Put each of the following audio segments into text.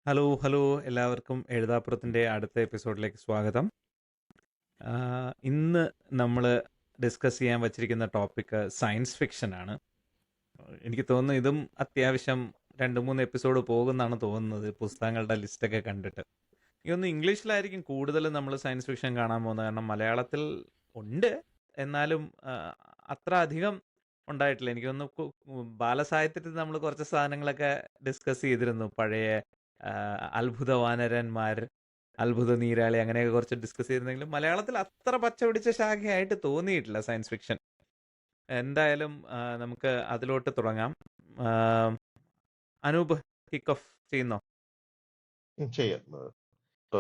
Hello, hello എല്ലാവർക്കും എഴുതാപ്പുറത്തിൻ്റെ അടുത്ത എപ്പിസോഡിലേക്ക് സ്വാഗതം. ഇന്ന് നമ്മൾ ഡിസ്കസ് ചെയ്യാൻ വച്ചിരിക്കുന്ന ടോപ്പിക്ക് സയൻസ് ഫിക്ഷൻ ആണ്. എനിക്ക് തോന്നുന്നു ഇതും അത്യാവശ്യം 2-3 എപ്പിസോഡ് പോകുമെന്നാണ് തോന്നുന്നത് പുസ്തകങ്ങളുടെ ലിസ്റ്റൊക്കെ കണ്ടിട്ട്. ഇതൊന്ന് ഇംഗ്ലീഷിലായിരിക്കും കൂടുതൽ നമ്മൾ സയൻസ് ഫിക്ഷൻ കാണാൻ പോകുന്നത്. കാരണം മലയാളത്തിൽ ഉണ്ട്, എന്നാലും അത്ര അധികം ഉണ്ടായിട്ടില്ല. എനിക്കൊന്ന് ബാലസാഹിത്യത്തിൽ നമ്മൾ കുറച്ച് സാധനങ്ങളൊക്കെ ഡിസ്കസ് ചെയ്തിരുന്നു. പഴയ അത്ഭുത വാനരന്മാർ, അത്ഭുത നീരാളി, അങ്ങനെയൊക്കെ കുറച്ച് ഡിസ്കസ് ചെയ്തിരുന്നെങ്കിലും മലയാളത്തിൽ അത്ര പച്ച പിടിച്ച ശാഖയായിട്ട് തോന്നിയിട്ടില്ല സയൻസ് ഫിക്ഷൻ. എന്തായാലും നമുക്ക് അതിലോട്ട് തുടങ്ങാം. അനൂപ് കിക്ക് ഓഫ് ചെയ്യുന്നോ? ചെയ്യാം. ഇപ്പൊ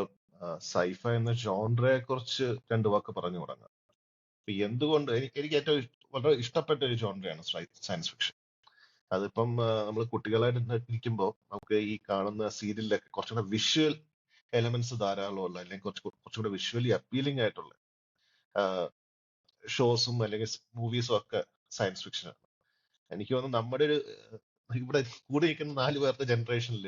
സൈഫൈ എന്ന ജോൺറയെ കുറിച്ച് രണ്ട് വാക്ക് പറഞ്ഞു തുടങ്ങാം. ഇപ്പൊ എന്തുകൊണ്ട് എനിക്ക് ഏറ്റവും വളരെ ഇഷ്ടപ്പെട്ട ഒരു ജോൺറയാണ് സയൻസ് ഫിക്ഷൻ. അതിപ്പം നമ്മൾ കുട്ടികളായിട്ട് ഇരിക്കുമ്പോൾ നമുക്ക് ഈ കാണുന്ന സീരിയലിലൊക്കെ കുറച്ചുകൂടെ വിഷ്വൽ എലമെന്റ്സ് ധാരാളമുള്ള, അല്ലെങ്കിൽ കുറച്ചുകൂടെ വിഷ്വലി അപ്പീലിംഗ് ആയിട്ടുള്ള ഷോസും അല്ലെങ്കിൽ മൂവീസും ഒക്കെ സയൻസ് ഫിക്ഷനാണ്. എനിക്ക് തോന്നുന്നു നമ്മുടെ ഒരു ഇവിടെ കൂടി നിൽക്കുന്ന 4 പേരുടെ ജനറേഷനിൽ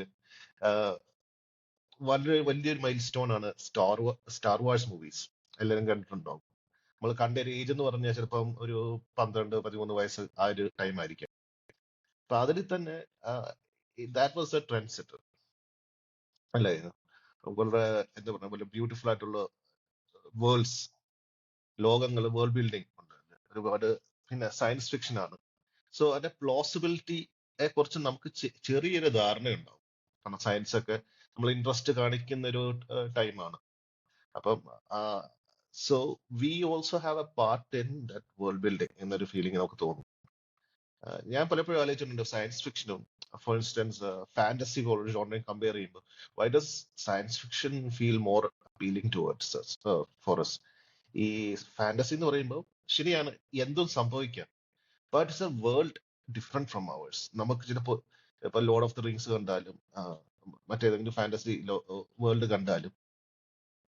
വളരെ വലിയൊരു മൈൽ സ്റ്റോൺ ആണ് സ്റ്റാർ വാഴ്സ് മൂവീസ്. എല്ലാവരും കണ്ടിട്ടുണ്ടാവും. നമ്മൾ കണ്ട ഒരു ഏജ് എന്ന് പറഞ്ഞാൽ ചിലപ്പം ഒരു 12-13 വയസ്സ് ആ ഒരു ടൈം ആയിരിക്കും. അപ്പൊ അതിൽ തന്നെ ദാറ്റ് വാസ് എ ട്രെൻഡ് സെറ്റർ അല്ലായിരുന്നു. വളരെ എന്താ പറയുക, വളരെ ബ്യൂട്ടിഫുൾ ആയിട്ടുള്ള വേൾഡ്സ്, ലോകങ്ങൾ, വേൾഡ് ബിൽഡിംഗ് ഉണ്ട് ഒരുപാട്. പിന്നെ സയൻസ് ഫിക്ഷൻ ആണ്. സോ അതിന്റെ പ്ലോസിബിലിറ്റിയെ കുറിച്ച് നമുക്ക് ചെറിയൊരു ധാരണയുണ്ടാവും. കാരണം സയൻസ് ഒക്കെ നമ്മൾ ഇൻട്രസ്റ്റ് കാണിക്കുന്ന ഒരു ടൈമാണ്. അപ്പം so we also have a part in that world building എന്നൊരു ഫീലിംഗ് നമുക്ക് തോന്നും. ഞാൻ പലപ്പോഴും ആലോചിച്ചിട്ടുണ്ട് സയൻസ് ഫിക്ഷനും ഫോർ ഇൻസ്റ്റൻസ് ഫാന്റസി പോലൊരു ജോണറേയും കമ്പയർ ചെയ്യുമ്പോൾ why does science fiction feel more appealing towards for us? ഈ ഫാന്റസി എന്ന് പറയുമ്പോൾ ശരിയാണ്, എന്തും സംഭവിക്കാം, but it's a world different from ours. നമുക്ക് ചിലപ്പോൾ ഇപ്പൊ ലോർഡ് ഓഫ് ദി റിങ്സ് കണ്ടാലും മറ്റേതെങ്കിലും ഫാന്റസി വേൾഡ് കണ്ടാലും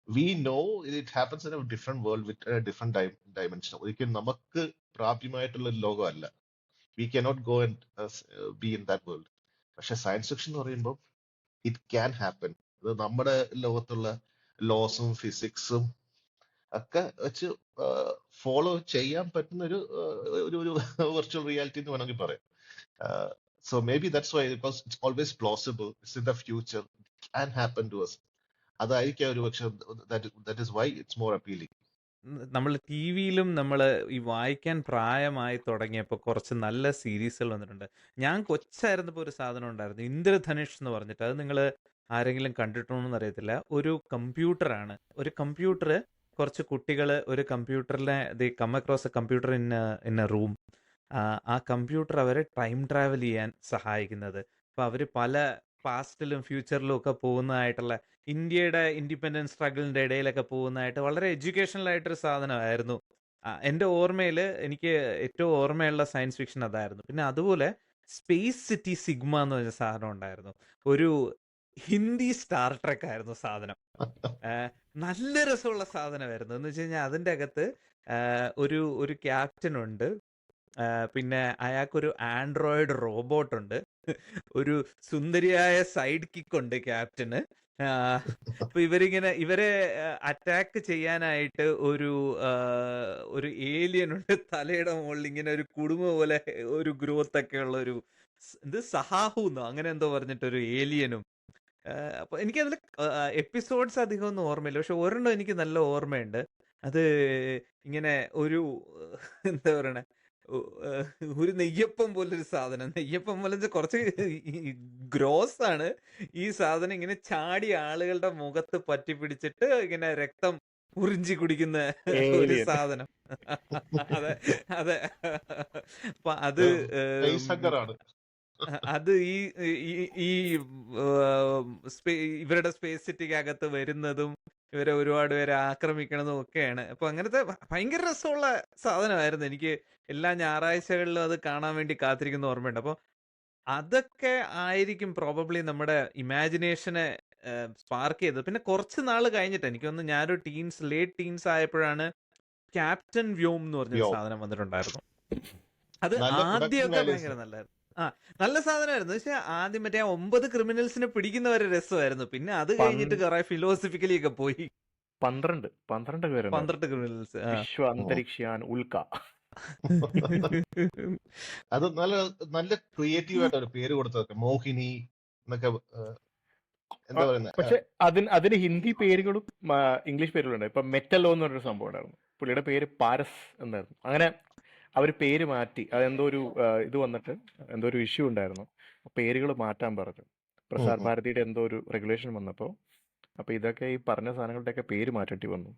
we know it happens in a different world with different dimension. ഒരിക്കലും നമുക്ക് പ്രാപ്യമായിട്ടുള്ള ഒരു ലോകമല്ല. We cannot go and be in that world. പക്ഷെ സയൻസ് ഫിക്ഷൻ എന്ന് പറയുമ്പോൾ ഇറ്റ് ക്യാൻ ഹാപ്പൻ. അത് നമ്മുടെ ലോകത്തുള്ള ലോസും ഫിസിക്സും ഒക്കെ വെച്ച് ഫോളോ ചെയ്യാൻ പറ്റുന്ന ഒരു വെർച്വൽ റിയാലിറ്റി എന്ന് വേണമെങ്കിൽ പറയാം. So maybe that's why, because it's always plausible, it's in the future, it can happen to us. അതായിരിക്കാം ഒരു പക്ഷെ that is why it's more appealing. നമ്മൾ ടി വിയിലും നമ്മൾ ഈ വായിക്കാൻ പ്രായമായി തുടങ്ങിയപ്പോൾ കുറച്ച് നല്ല സീരീസുകൾ വന്നിട്ടുണ്ട്. ഞാൻ കൊച്ചായിരുന്നപ്പോൾ ഒരു സാധനം ഉണ്ടായിരുന്നു, ഇന്ദ്രധനുഷ് എന്ന് പറഞ്ഞിട്ട്. അത് നിങ്ങൾ ആരെങ്കിലും കണ്ടിട്ടുണ്ടോയെന്ന് അറിയത്തില്ല. ഒരു കമ്പ്യൂട്ടറാണ്. ഒരു കമ്പ്യൂട്ടർ, കുറച്ച് കുട്ടികൾ ഒരു കമ്പ്യൂട്ടറിനെ the come across a computer in a room. ആ കമ്പ്യൂട്ടർ അവരെ ടൈം ട്രാവൽ ചെയ്യാൻ സഹായിക്കുന്നത്. അപ്പോൾ അവർ പല പാസ്റ്റിലും ഫ്യൂച്ചറിലും ഒക്കെ പോകുന്നതായിട്ടുള്ള, ഇന്ത്യയുടെ ഇൻഡിപെൻഡൻസ് സ്ട്രഗിളിൻ്റെ ഇടയിലൊക്കെ പോകുന്നതായിട്ട് വളരെ എഡ്യൂക്കേഷണൽ ആയിട്ടൊരു സാധനമായിരുന്നു. എൻ്റെ ഓർമ്മയിൽ എനിക്ക് ഏറ്റവും ഓർമ്മയുള്ള സയൻസ് ഫിക്ഷൻ അതായിരുന്നു. പിന്നെ അതുപോലെ സ്പേസ് സിറ്റി സിഗ്മ എന്ന് പറഞ്ഞ സാധനം ഉണ്ടായിരുന്നു. ഒരു ഹിന്ദി സ്റ്റാർ ട്രെക്ക് ആയിരുന്നു സാധനം. നല്ല രസമുള്ള സാധനമായിരുന്നു. എന്ന് വെച്ച് കഴിഞ്ഞാൽ അതിൻ്റെ അകത്ത് ഒരു ക്യാപ്റ്റൻ ഉണ്ട്. പിന്നെ അയാൾക്കൊരു ആൻഡ്രോയിഡ് റോബോട്ട് ഉണ്ട്. ഒരു സുന്ദരിയായ സൈഡ് കിക്ക് ഉണ്ട് ക്യാപ്റ്റന്. അപ്പൊ ഇവരെ അറ്റാക്ക് ചെയ്യാനായിട്ട് ഒരു ഏലിയൻ ഉണ്ട്. തലയുടെ മുകളിൽ ഇങ്ങനെ ഒരു കുടുംബ പോലെ ഒരു ഗ്രോത്ത് ഒക്കെ ഉള്ള ഒരു സഹാഹു എന്നോ അങ്ങനെ എന്തോ പറഞ്ഞിട്ടൊരു ഏലിയനും. അപ്പൊ എനിക്കതിൽ എപ്പിസോഡ്സ് അധികം ഒന്നും ഓർമ്മയില്ല. പക്ഷെ ഒരെണ്ണം എനിക്ക് നല്ല ഓർമ്മയുണ്ട്. അത് ഇങ്ങനെ ഒരു എന്താ പറയണേ, ഒരു നെയ്യപ്പം പോലൊരു സാധനം. നെയ്യപ്പം പോലെ കുറച്ച് ഗ്രോസ് ആണ്. ഈ സാധനം ഇങ്ങനെ ചാടി ആളുകളുടെ മുഖത്ത് പറ്റി പിടിച്ചിട്ട് ഇങ്ങനെ രക്തം ഉറിഞ്ചി കുടിക്കുന്ന ഒരു സാധനം. അതെ, അതെ. അപ്പൊ അത് അത് ഈ ഇവരുടെ സ്പേസ് സിറ്റിക്ക് അകത്ത് വരുന്നതും ഇവരെ ഒരുപാട് പേരെ ആക്രമിക്കണതും ഒക്കെയാണ്. അപ്പൊ അങ്ങനത്തെ ഭയങ്കര രസമുള്ള സാധനമായിരുന്നു. എനിക്ക് എല്ലാ ഞായറാഴ്ചകളിലും അത് കാണാൻ വേണ്ടി കാത്തിരിക്കുന്ന ഓർമ്മയുണ്ട്. അപ്പോൾ അതൊക്കെ ആയിരിക്കും പ്രോബബ്ലി നമ്മുടെ ഇമാജിനേഷനെ സ്പാർക്ക് ചെയ്തത്. പിന്നെ കുറച്ച് നാൾ കഴിഞ്ഞിട്ട് എനിക്ക് തോന്നുന്നു ഞാനൊരു ലേറ്റ് ടീൻസ് ആയപ്പോഴാണ് ക്യാപ്റ്റൻ വ്യോം എന്ന് പറഞ്ഞൊരു സാധനം വന്നിട്ടുണ്ടായിരുന്നു. അത് ആദ്യമൊക്കെ ഭയങ്കര നല്ലായിരുന്നു. ആ നല്ല സാധനമായിരുന്നു. പക്ഷെ ആദ്യം മറ്റേ 9 ക്രിമിനൽസിനെ പിടിക്കുന്നവരെ രസമായിരുന്നു. പിന്നെ അത് കഴിഞ്ഞിട്ട് കുറെ ഫിലോസഫിക്കലി ഒക്കെ പോയി. 12 പേരുണ്ടായിരുന്നു. 12 ക്രിമിനൽസ്. വിശ്വ അന്തരിക്ഷയാൻ ഉൽക്ക. അത് നല്ല നല്ല ക്രിയേറ്റീവ് ആയിട്ട് ഒരു പേര് കൊടുത്തതൊക്കെ മോഹിനി എന്നൊക്കെ എന്താ പറയുന്നത്. പക്ഷെ അതിന് ഹിന്ദി പേരുകളും ഇംഗ്ലീഷ് പേരുകളും ഉണ്ട്. ഇപ്പൊ മെറ്റലോ എന്ന് പറഞ്ഞൊരു സംഭവം ഉണ്ടായിരുന്നു. പുള്ളിയുടെ പേര് പാരസ് എന്നായിരുന്നു. അങ്ങനെ അവർ പേര് മാറ്റി. അതെന്തോ ഒരു ഇത് വന്നിട്ട് എന്തോ ഒരു ഇഷ്യൂ ഉണ്ടായിരുന്നു. പേരുകൾ മാറ്റാൻ പറഞ്ഞു. പ്രസാർ ഭാരതിയുടെ എന്തോ ഒരു റെഗുലേഷൻ വന്നപ്പോൾ അപ്പൊ ഇതൊക്കെ ഈ പറഞ്ഞ സാധനങ്ങളുടെയൊക്കെ പേര് മാറ്റേണ്ടി വന്നു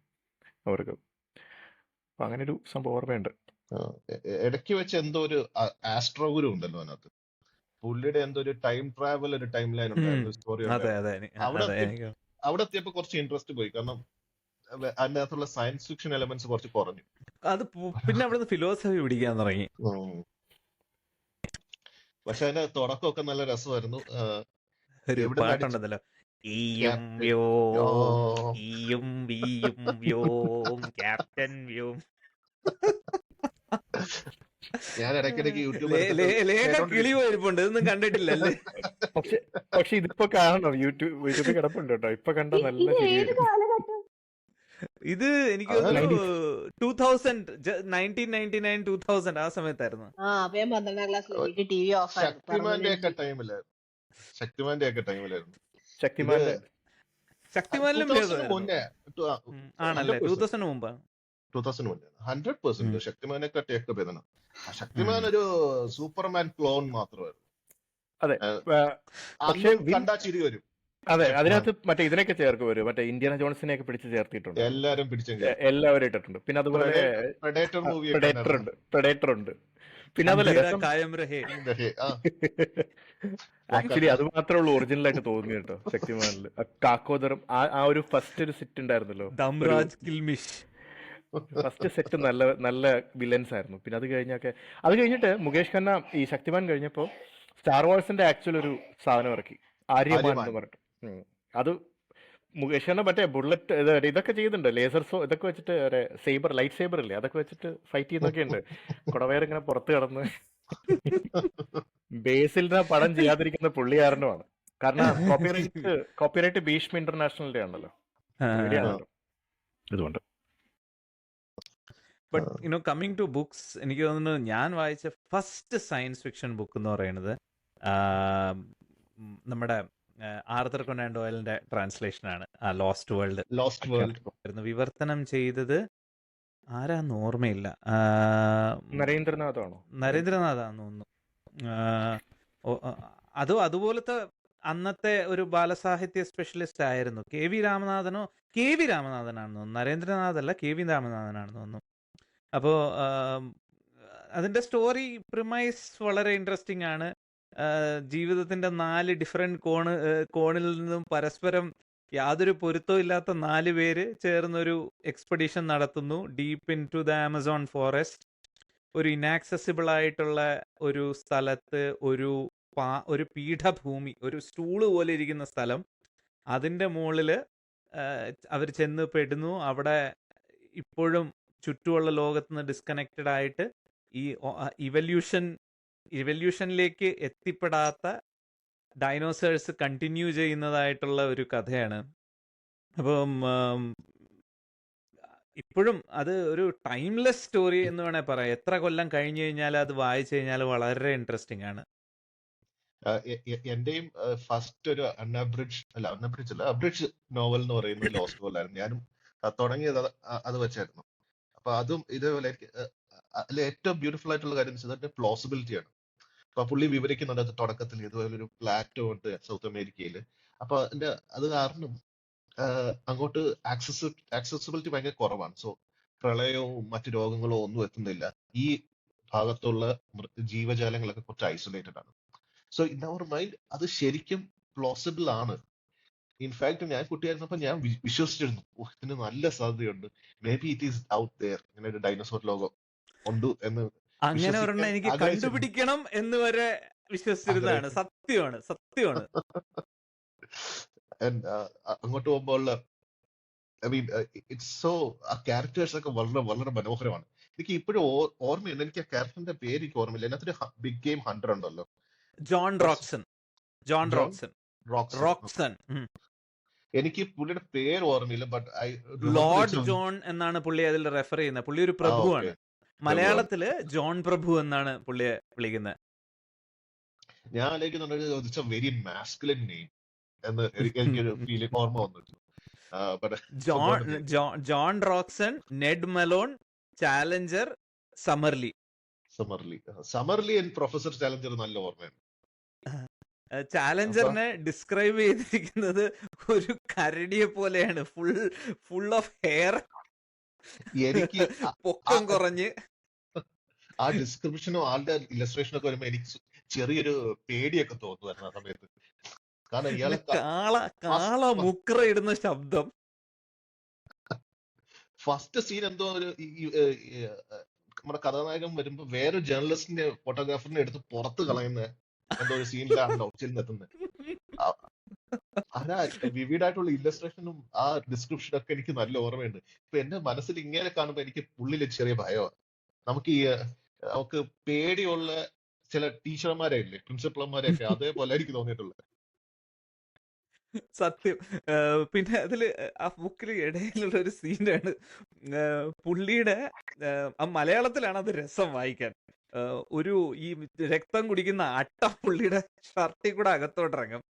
അവർക്ക്. അപ്പൊ അങ്ങനെ ഒരു സംഭവം ഓർമ്മയുണ്ട്. ഇടയ്ക്ക് വെച്ച് എന്തോ ഒരു ആസ്ട്രോ ഗുരു ഉണ്ടല്ലോ അതിനകത്ത്. പുള്ളിയുടെ എന്തോ ഒരു ടൈം ട്രാവൽ ഒരു ടൈം ലൈൻ ഉണ്ടായിരുന്നു, സ്റ്റോറി ഉണ്ടായിരുന്നു. അവിടെ എത്തിയപ്പോ കുറച്ച് ഇൻട്രസ്റ്റ് പോയി. കാരണം അതിനകത്തുള്ള സയൻസ് ഫിക്ഷൻ എലമെന്റ്സ് കുറച്ച് കുറഞ്ഞു. അത് പിന്നെ അവിടെ ഫിലോസഫി പിടിക്കാൻ തുടങ്ങി. പക്ഷെ അതിന്റെ തുടക്കമൊക്കെ നല്ല രസമായിരുന്നു. ഒരു പാട്ടുണ്ടല്ലോ, ഈയും വ്യോം ഈയും വീയും വ്യോം ക്യാപ്റ്റൻ വ്യോം. ഞാൻ ഇടയ്ക്കിടയ്ക്ക് കിളി പോയിരിപ്പുണ്ട്, ഇതൊന്നും കണ്ടിട്ടില്ലല്ലേ? പക്ഷെ ഇതിപ്പോ കാണണം, യൂട്യൂബിൽ കിടപ്പുണ്ട് കേട്ടോ. ഇപ്പൊ കണ്ട നല്ല ഇത് എനിക്ക് 1999 ആ സമയത്തായിരുന്നു. ശക്തിമാനിലും മുന്നേ ആണല്ലേ? 2000 മുമ്പ് 100% ശക്തിമാനെക്കാട്ടിയൊക്കെ ഭേദന. ശക്തിമാൻ ഒരു സൂപ്പർമാൻ ക്ലോൺ മാത്രമായിരുന്നു. അതെ, കണ്ടാ ചിരി വരും. അതെ, അതിനകത്ത് മറ്റേ ഇതിനൊക്കെ ചേർക്ക് വരും. മറ്റേ ഇന്ത്യാന ജോൺസിനെ ഒക്കെ പിടിച്ച് ചേർത്തിട്ടുണ്ട്. എല്ലാവരും ഇട്ടിട്ടുണ്ട്. പിന്നെ അതുപോലെ പ്രെഡേറ്റർ ഉണ്ട്. പിന്നെ അതുപോലെ ആക്ച്വലി അത് മാത്രമേ ഉള്ളൂ ഒറിജിനൽ ആയിട്ട് തോന്നി കേട്ടോ ശക്തിമാനില്. കാക്കോദറും ആ ഒരു ഫസ്റ്റ് ഒരു സെറ്റ് ഉണ്ടായിരുന്നല്ലോ, ഫസ്റ്റ് സെറ്റ് നല്ല വില്ലൻസ് ആയിരുന്നു. പിന്നെ അത് കഴിഞ്ഞിട്ട് മുകേഷ് ഖന്ന ഈ ശക്തിമാൻ കഴിഞ്ഞപ്പോ സ്റ്റാർ വാർസിന്റെ ആക്ച്വൽ ഒരു സാധനം ഇറക്കി, ആര്യമാൻ എന്ന് പറഞ്ഞിട്ട്. അത് മുകേഷ് ഖന്ന മറ്റേ ബുള്ളറ്റ് ഇതൊക്കെ ചെയ്യുന്നുണ്ട്, ലേസർ ഷോ ഇതൊക്കെ വെച്ചിട്ട് സേബർ, ലൈറ്റ് സേബർ ഇല്ലേ, അതൊക്കെ വെച്ചിട്ട് ഫൈറ്റ് ചെയ്യുന്നൊക്കെ ഉണ്ട്. കുടവയർ ഇങ്ങനെ പുറത്ത് കടന്ന് ബേസിൽ പടം ചെയ്യാതിരിക്കുന്ന പുള്ളി കാരണമാണ്. കാരണം കോപ്പിറൈറ്റ് ഭീഷ്മ ഇന്റർനാഷണലിന്റെ ആണല്ലോ, ഇതുകൊണ്ട്. But you know coming to books, എനിക്ക് തോന്നുന്നു ഞാൻ വായിച്ച ഫസ്റ്റ് സയൻസ് ഫിക്ഷൻ ബുക്ക് എന്ന് പറയുന്നത് നമ്മുടെ ആർതർ കൊനാൻ ഡോയലിന്റെ ട്രാൻസ്ലേഷനാണ്, ലോസ്റ്റ് വേൾഡ്. വിവർത്തനം ചെയ്തത് ആരാന്ന് ഓർമ്മയില്ല, നരേന്ദ്രനാഥാന്ന് തോന്നുന്നു. അതുപോലത്തെ അന്നത്തെ ഒരു ബാലസാഹിത്യ സ്പെഷ്യലിസ്റ്റ് ആയിരുന്നു. കെ.വി. രാമനാഥനാണെന്ന് തോന്നുന്നു, നരേന്ദ്രനാഥ് അല്ല, കെ.വി. രാമനാഥനാണെന്ന് തോന്നുന്നു. അപ്പോൾ അതിൻ്റെ സ്റ്റോറി പ്രിമൈസ് വളരെ ഇൻട്രസ്റ്റിംഗ് ആണ്. ജീവിതത്തിൻ്റെ 4 ഡിഫറെൻറ്റ് കോണിൽ നിന്നും പരസ്പരം യാതൊരു പൊരുത്തവും ഇല്ലാത്ത 4 പേര് ചേർന്നൊരു എക്സ്പെഡിഷൻ നടത്തുന്നു deep into the Amazon forest. ഒരു ഇനാക്സസിബിൾ ആയിട്ടുള്ള ഒരു സ്ഥലത്ത് ഒരു പീഠഭൂമി, ഒരു സ്റ്റൂള് പോലെ ഇരിക്കുന്ന സ്ഥലം, അതിൻ്റെ മുകളിൽ അവർ ചെന്ന് പെടുന്നു. അവിടെ ഇപ്പോഴും ചുറ്റുമുള്ള ലോകത്ത് നിന്ന് ഡിസ്കണക്റ്റഡ് ആയിട്ട് ഈ ഇവല്യൂഷനിലേക്ക് എത്തിപ്പെടാത്ത ഡൈനോസേഴ്സ് കണ്ടിന്യൂ ചെയ്യുന്നതായിട്ടുള്ള ഒരു കഥയാണ്. അപ്പം ഇപ്പോഴും അത് ഒരു ടൈംലെസ് സ്റ്റോറി എന്ന് വേണേൽ പറയാം. എത്ര കൊല്ലം കഴിഞ്ഞു കഴിഞ്ഞാൽ അത് വായിച്ചു കഴിഞ്ഞാൽ വളരെ ഇൻട്രസ്റ്റിംഗ് ആണ്. എന്റെയും ഫസ്റ്റ് ഒരു അബ്രിഡ്ജ് നോവൽ എന്ന് പറയുന്നത് ലോസ്റ്റ് വേൾഡ് ആയിരുന്നു. ഞാനും തുടങ്ങിയത് അത് വെച്ചായിരുന്നു. അപ്പൊ അതും ഇതേപോലെ അതിൽ ഏറ്റവും ബ്യൂട്ടിഫുൾ ആയിട്ടുള്ള കാര്യം അതിന്റെ പ്ലോസിബിലിറ്റി ആണ്. അപ്പൊ പുള്ളി വിവരിക്കുന്നുണ്ട് അത് തുടക്കത്തിൽ ഇതുപോലെ ഒരു പ്ലാറ്റോ ഉണ്ട് സൗത്ത് അമേരിക്കയിൽ. അപ്പൊ അത് കാരണം അങ്ങോട്ട് ആക്സസിബിലിറ്റി ഭയങ്കര കുറവാണ്. സോ പ്രളയവും മറ്റു രോഗങ്ങളോ ഒന്നും എത്തുന്നില്ല. ഈ ഭാഗത്തുള്ള ജീവജാലങ്ങളൊക്കെ കുറച്ച് ഐസൊലേറ്റഡ് ആണ്. സോ ഇൻ അവർ മൈൻഡ് അത് ശരിക്കും പ്ലോസിബിൾ ആണ്. ഇൻഫാക്ട് ഞാൻ കുട്ടിയായിരുന്നപ്പോ ഞാൻ വിശ്വസിച്ചിരുന്നു, ഇതിന് നല്ല സാധ്യതയുണ്ട്, maybe it is out there, ഇങ്ങനെ ഒരു ഡൈനോസോർ ലോകം ഉണ്ട് എന്ന്. അങ്ങനെ ഒരെണ്ണം എനിക്ക് കണ്ടുപിടിക്കണം എന്ന് വരെ വിശ്വസിച്ചിരുന്നതാണ്. സത്യമാണ്. അങ്ങോട്ട് പോകുമ്പോൾ ഐ മീൻ ഇറ്റ്സ് സോ, ആ ക്യാരക്ടേഴ്സ് ഒക്കെ വളരെ വളരെ മനോഹരമാണ്. എനിക്ക് ഇപ്പോഴും ഓർമ്മയുണ്ട്. എനിക്ക് ആ ക്യാരക്ടറിന്റെ പേര് എനിക്ക് ഓർമ്മയില്ല. അതിനകത്തൊരു ബിഗ് ഗെയിം ഹണ്ടർ ഉണ്ടല്ലോ, John first Roxton. John John Roxton. Roxton. Roxton. എനിക്ക് പുള്ളിയുടെ പേര് ഓർമ്മയില്ല, but I remember Lord it's John എന്നാണ് പുള്ളി അതിൽ റെഫർ ചെയ്യുന്നത്. പുള്ളി ഒരു ഓക്കെ, പ്രഭുവാണ്. പ്രഭുവാണ്. മലയാളത്തില് ജോൺ പ്രഭു എന്നാണ് പുള്ളിയെ വിളിക്കുന്നത്. ഞാൻ ആലോചിക്കുന്നുണ്ട്, it's A very masculine name എന്ന് എനിക്കൊരു ഫീലിംഗ് ഓർമ്മ വന്നിട്ടുണ്ട്. But I forgot the name. John Roxton, Ned Malone, Challenger, Summerlee. Summerlee and professor Challenger നല്ല ഓർമ്മയാണ്. അപ്പൊ ചാലഞ്ചറിനെ ഡിസ്ക്രൈബ് ചെയ്തിരിക്കുന്നത് ഒരു കരടിയെ പോലെയാണ്. ഫുൾ ഓഫ് ഹെയർ, എനിക്ക് പൊക്കം കുറഞ്ഞ്. ആ ഡിസ്ക്രിപ്ഷനും ആളുടെ ഇല്ലസ്ട്രേഷനും ഒക്കെ വരുമ്പോ എനിക്ക് ചെറിയൊരു പേടിയൊക്കെ തോന്നുമായിരുന്നു ആ സമയത്ത്. കാരണം ഇയാളെ കാള മുക്ര ഇടുന്ന ശബ്ദം. ഫസ്റ്റ് സീൻ എന്തോ ഒരു നമ്മുടെ കഥാനായകൻ വരുമ്പോ വേറെ ജേർണലിസ്റ്റിന്റെ ഫോട്ടോഗ്രാഫറിനെ എടുത്ത് പുറത്ത് കളയുന്ന എന്തോ ഒരു സീനിലാണ് ചെന്നെത്തുന്നത്. അതാ വിവിഡായിട്ടുള്ള ഇല്ലസ്ട്രേഷനും ആ ഡിസ്ക്രിപ്ഷനും ഒക്കെ എനിക്ക് നല്ല ഓർമ്മയുണ്ട്. ഇപ്പൊ എന്റെ മനസ്സിൽ ഇങ്ങനെ കാണുമ്പോ എനിക്ക് ഉള്ളിൽ ചെറിയ ഭയമാണ്. നമുക്ക് പേടിയുള്ള ചില ടീച്ചർമാരെ ഇല്ലേ, പ്രിൻസിപ്പൾമാരെയൊക്കെ അതേപോലെ എനിക്ക് തോന്നിയിട്ടുള്ളത്. സത്യം. പിന്നെ അതില് ആ ബുക്കില് ഇടയിലുള്ള ഒരു സീനാണ് പുള്ളിയുടെ മലയാളത്തിലാണ് അത് രസം വായിക്കാൻ. ഒരു ഈ രക്തം കുടിക്കുന്ന അട്ട പുള്ളിയുടെ ഷർട്ടിൽ കൂടെ അകത്തോട്ടിറങ്ങും.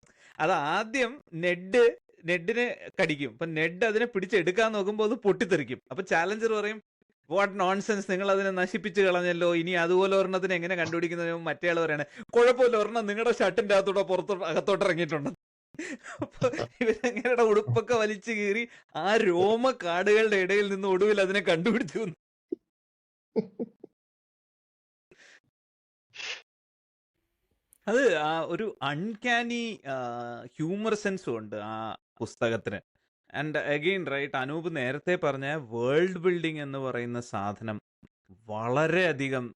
അത് ആദ്യം നെഡിനെ കടിക്കും. അപ്പൊ നെഡ് അതിനെ പിടിച്ചെടുക്കാൻ നോക്കുമ്പോൾ അത് പൊട്ടിത്തെറിക്കും. അപ്പൊ ചാലഞ്ചർ പറയും, വാട്ട് നോൺസെൻസ്, നിങ്ങൾ അതിനെ നശിപ്പിച്ച് കളഞ്ഞല്ലോ, ഇനി അതുപോലെ ഒരെണ്ണത്തിന് എങ്ങനെ കണ്ടുപിടിക്കുന്നതിന് മറ്റേ ആൾ പറയാണ്, കുഴപ്പമില്ല, ഒരെണ്ണം നിങ്ങളുടെ ഷർട്ടിന്റെ അകത്തോട്ട് അകത്തോട്ട് ഇറങ്ങിയിട്ടുണ്ട്. അപ്പൊ ഇവരങ്ങനെയുടെ ഉടുപ്പൊക്കെ വലിച്ചു കീറി ആ രോമ കാടുകളുടെ ഇടയിൽ നിന്ന് ഒടുവിൽ അതിനെ കണ്ടുപിടിച്ചു. അത് ആ ഒരു അൺകാനി ഹ്യൂമർ സെൻസും ഉണ്ട് ആ പുസ്തകത്തിന്. ആൻഡ് അഗെയിൻ റൈറ്റ്, അനൂപ് നേരത്തെ പറഞ്ഞ വേൾഡ് ബിൽഡിംഗ് എന്ന് പറയുന്ന സാധനം വളരെയധികം,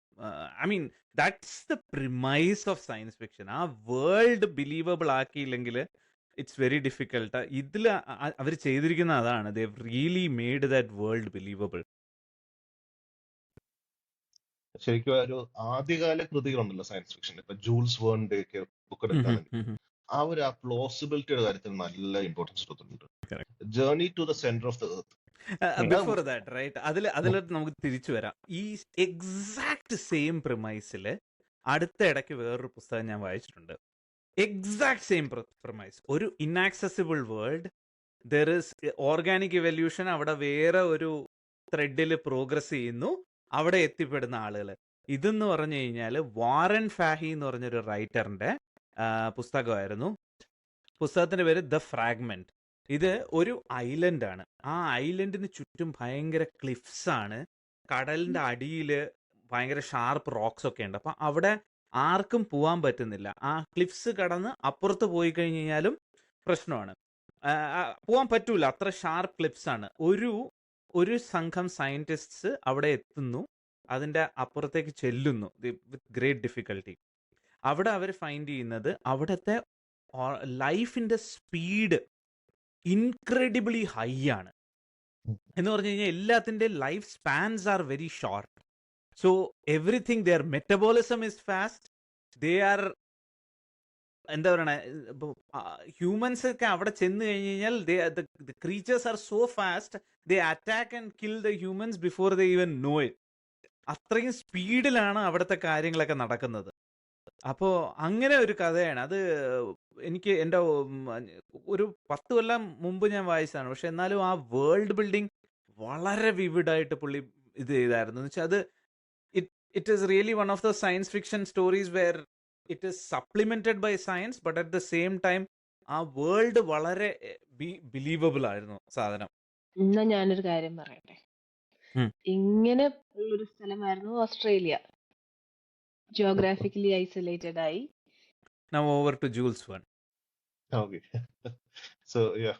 I mean that's the premise of science fiction. ആ വേൾഡ് ബിലീവബിൾ ആക്കിയില്ലെങ്കിൽ ഇറ്റ്സ് വെരി ഡിഫിക്കൽട്ട്. ഇതിൽ അവർ ചെയ്തിരിക്കുന്ന അതാണ്, they really made that world believable. ശരിക്കും ഒരു ആദ്യകാല കൃതികളുണ്ടല്ലോ സയൻസ് ഫിക്ഷൻ, ഇപ്പൊ ജൂൾസ് വേണിന്റെ ഒക്കെ ബുക്ക് എടുക്കുകയാണെങ്കിൽ അവർ ആ പ്ലോസിബിലിറ്റിയുടെ കാര്യത്തിൽ നല്ല ഇമ്പോർട്ടൻസ് കൊടുത്തിട്ടുണ്ട്. Journey to the centre of the Earth. Before that right, അതിൽ നമുക്ക് തിരിച്ചു വരാം. ഈ എക്സാക്ട് സെയിം പ്രിമൈസിൽ അടുത്ത ഇടയ്ക്ക് വേറൊരു പുസ്തകം ഞാൻ വായിച്ചിട്ടുണ്ട്. എക്സാക്ട് സെയിം പ്രിമൈസ്, ഒരു inaccessible world, there is organic evolution, അവിടെ വേറെ ഒരു ത്രെഡിൽ പ്രോഗ്രസ് ചെയ്യുന്നു, അവിടെ എത്തിപ്പെടുന്ന ആളുകൾ. ഇതെന്ന് പറഞ്ഞു കഴിഞ്ഞാൽ വാറൻ ഫാഹി എന്ന് പറഞ്ഞൊരു റൈറ്ററിന്റെ പുസ്തകമായിരുന്നു. പുസ്തകത്തിന്റെ പേര് ദ ഫ്രാഗ്മെന്റ്. ഇത് ഒരു ഐലൻഡ് ആണ്. ആ ഐലൻഡിന് ചുറ്റും ഭയങ്കര ക്ലിഫ്സ് ആണ്, കടലിന്റെ അടിയിൽ ഭയങ്കര ഷാർപ്പ് റോക്സ് ഒക്കെ ഉണ്ട്. അപ്പൊ അവിടെ ആർക്കും പോവാൻ പറ്റുന്നില്ല. ആ ക്ലിഫ്സ് കടന്ന് അപ്പുറത്ത് പോയി കഴിഞ്ഞ് കഴിഞ്ഞാലും പ്രശ്നമാണ്, പോവാൻ പറ്റൂല, അത്ര ഷാർപ്പ് ക്ലിഫ്സ് ആണ്. ഒരു സംഘം സയന്റിസ്റ്റ്സ് അവിടെ എത്തുന്നു, അതിന്റെ അപ്പുറത്തേക്ക് ചെല്ലുന്നു വിത്ത് ഗ്രേറ്റ് ഡിഫിക്കൽട്ടി. അവിടെ അവർ ഫൈൻഡ് ചെയ്യുന്നത് അവിടുത്തെ ലൈഫിന്റെ സ്പീഡ് ഇൻക്രെഡിബിളി ഹൈ ആണ്. എന്ന് പറഞ്ഞു കഴിഞ്ഞാൽ എല്ലാത്തിൻ്റെ life spans are very short. So everything, their metabolism is fast, they are, എന്താ പറയണ, ഹ്യൂമൻസ് ഒക്കെ അവിടെ ചെന്ന് കഴിഞ്ഞ് കഴിഞ്ഞാൽ the creatures are so fast, they attack and kill the humans before they even know it. അത്രയും സ്പീഡിലാണ് അവിടുത്തെ കാര്യങ്ങളൊക്കെ നടക്കുന്നത്. അപ്പോൾ അങ്ങനെ ഒരു കഥയാണ് അത്. എനിക്ക് എൻ്റെ ഒരു 10 കൊല്ലം മുമ്പ് ഞാൻ വായിച്ചതാണ്. പക്ഷെ എന്നാലും ആ വേൾഡ് ബിൽഡിംഗ് വളരെ വിവിഡായിട്ട് പുള്ളി ഇത് ചെയ്തായിരുന്നു. എന്ന് വെച്ചാൽ അത് it is really one of the science fiction stories where it is supplemented by science, but at the same time ആ വേൾഡ് വളരെ ബിലീവബിൾ ആയിരുന്നു സാധനം. എന്നാ ഞാനൊരു കാര്യം പറയട്ടെ. ഇങ്ങനെ ഉള്ളൊരു സ്ഥലമായിരുന്നു ഓസ്ട്രേലിയ. ജിയോഗ്രാഫിക്കലി ഐസൊലേറ്റഡ് ആയി. Now over to Jules Verne. Okay. So yeah,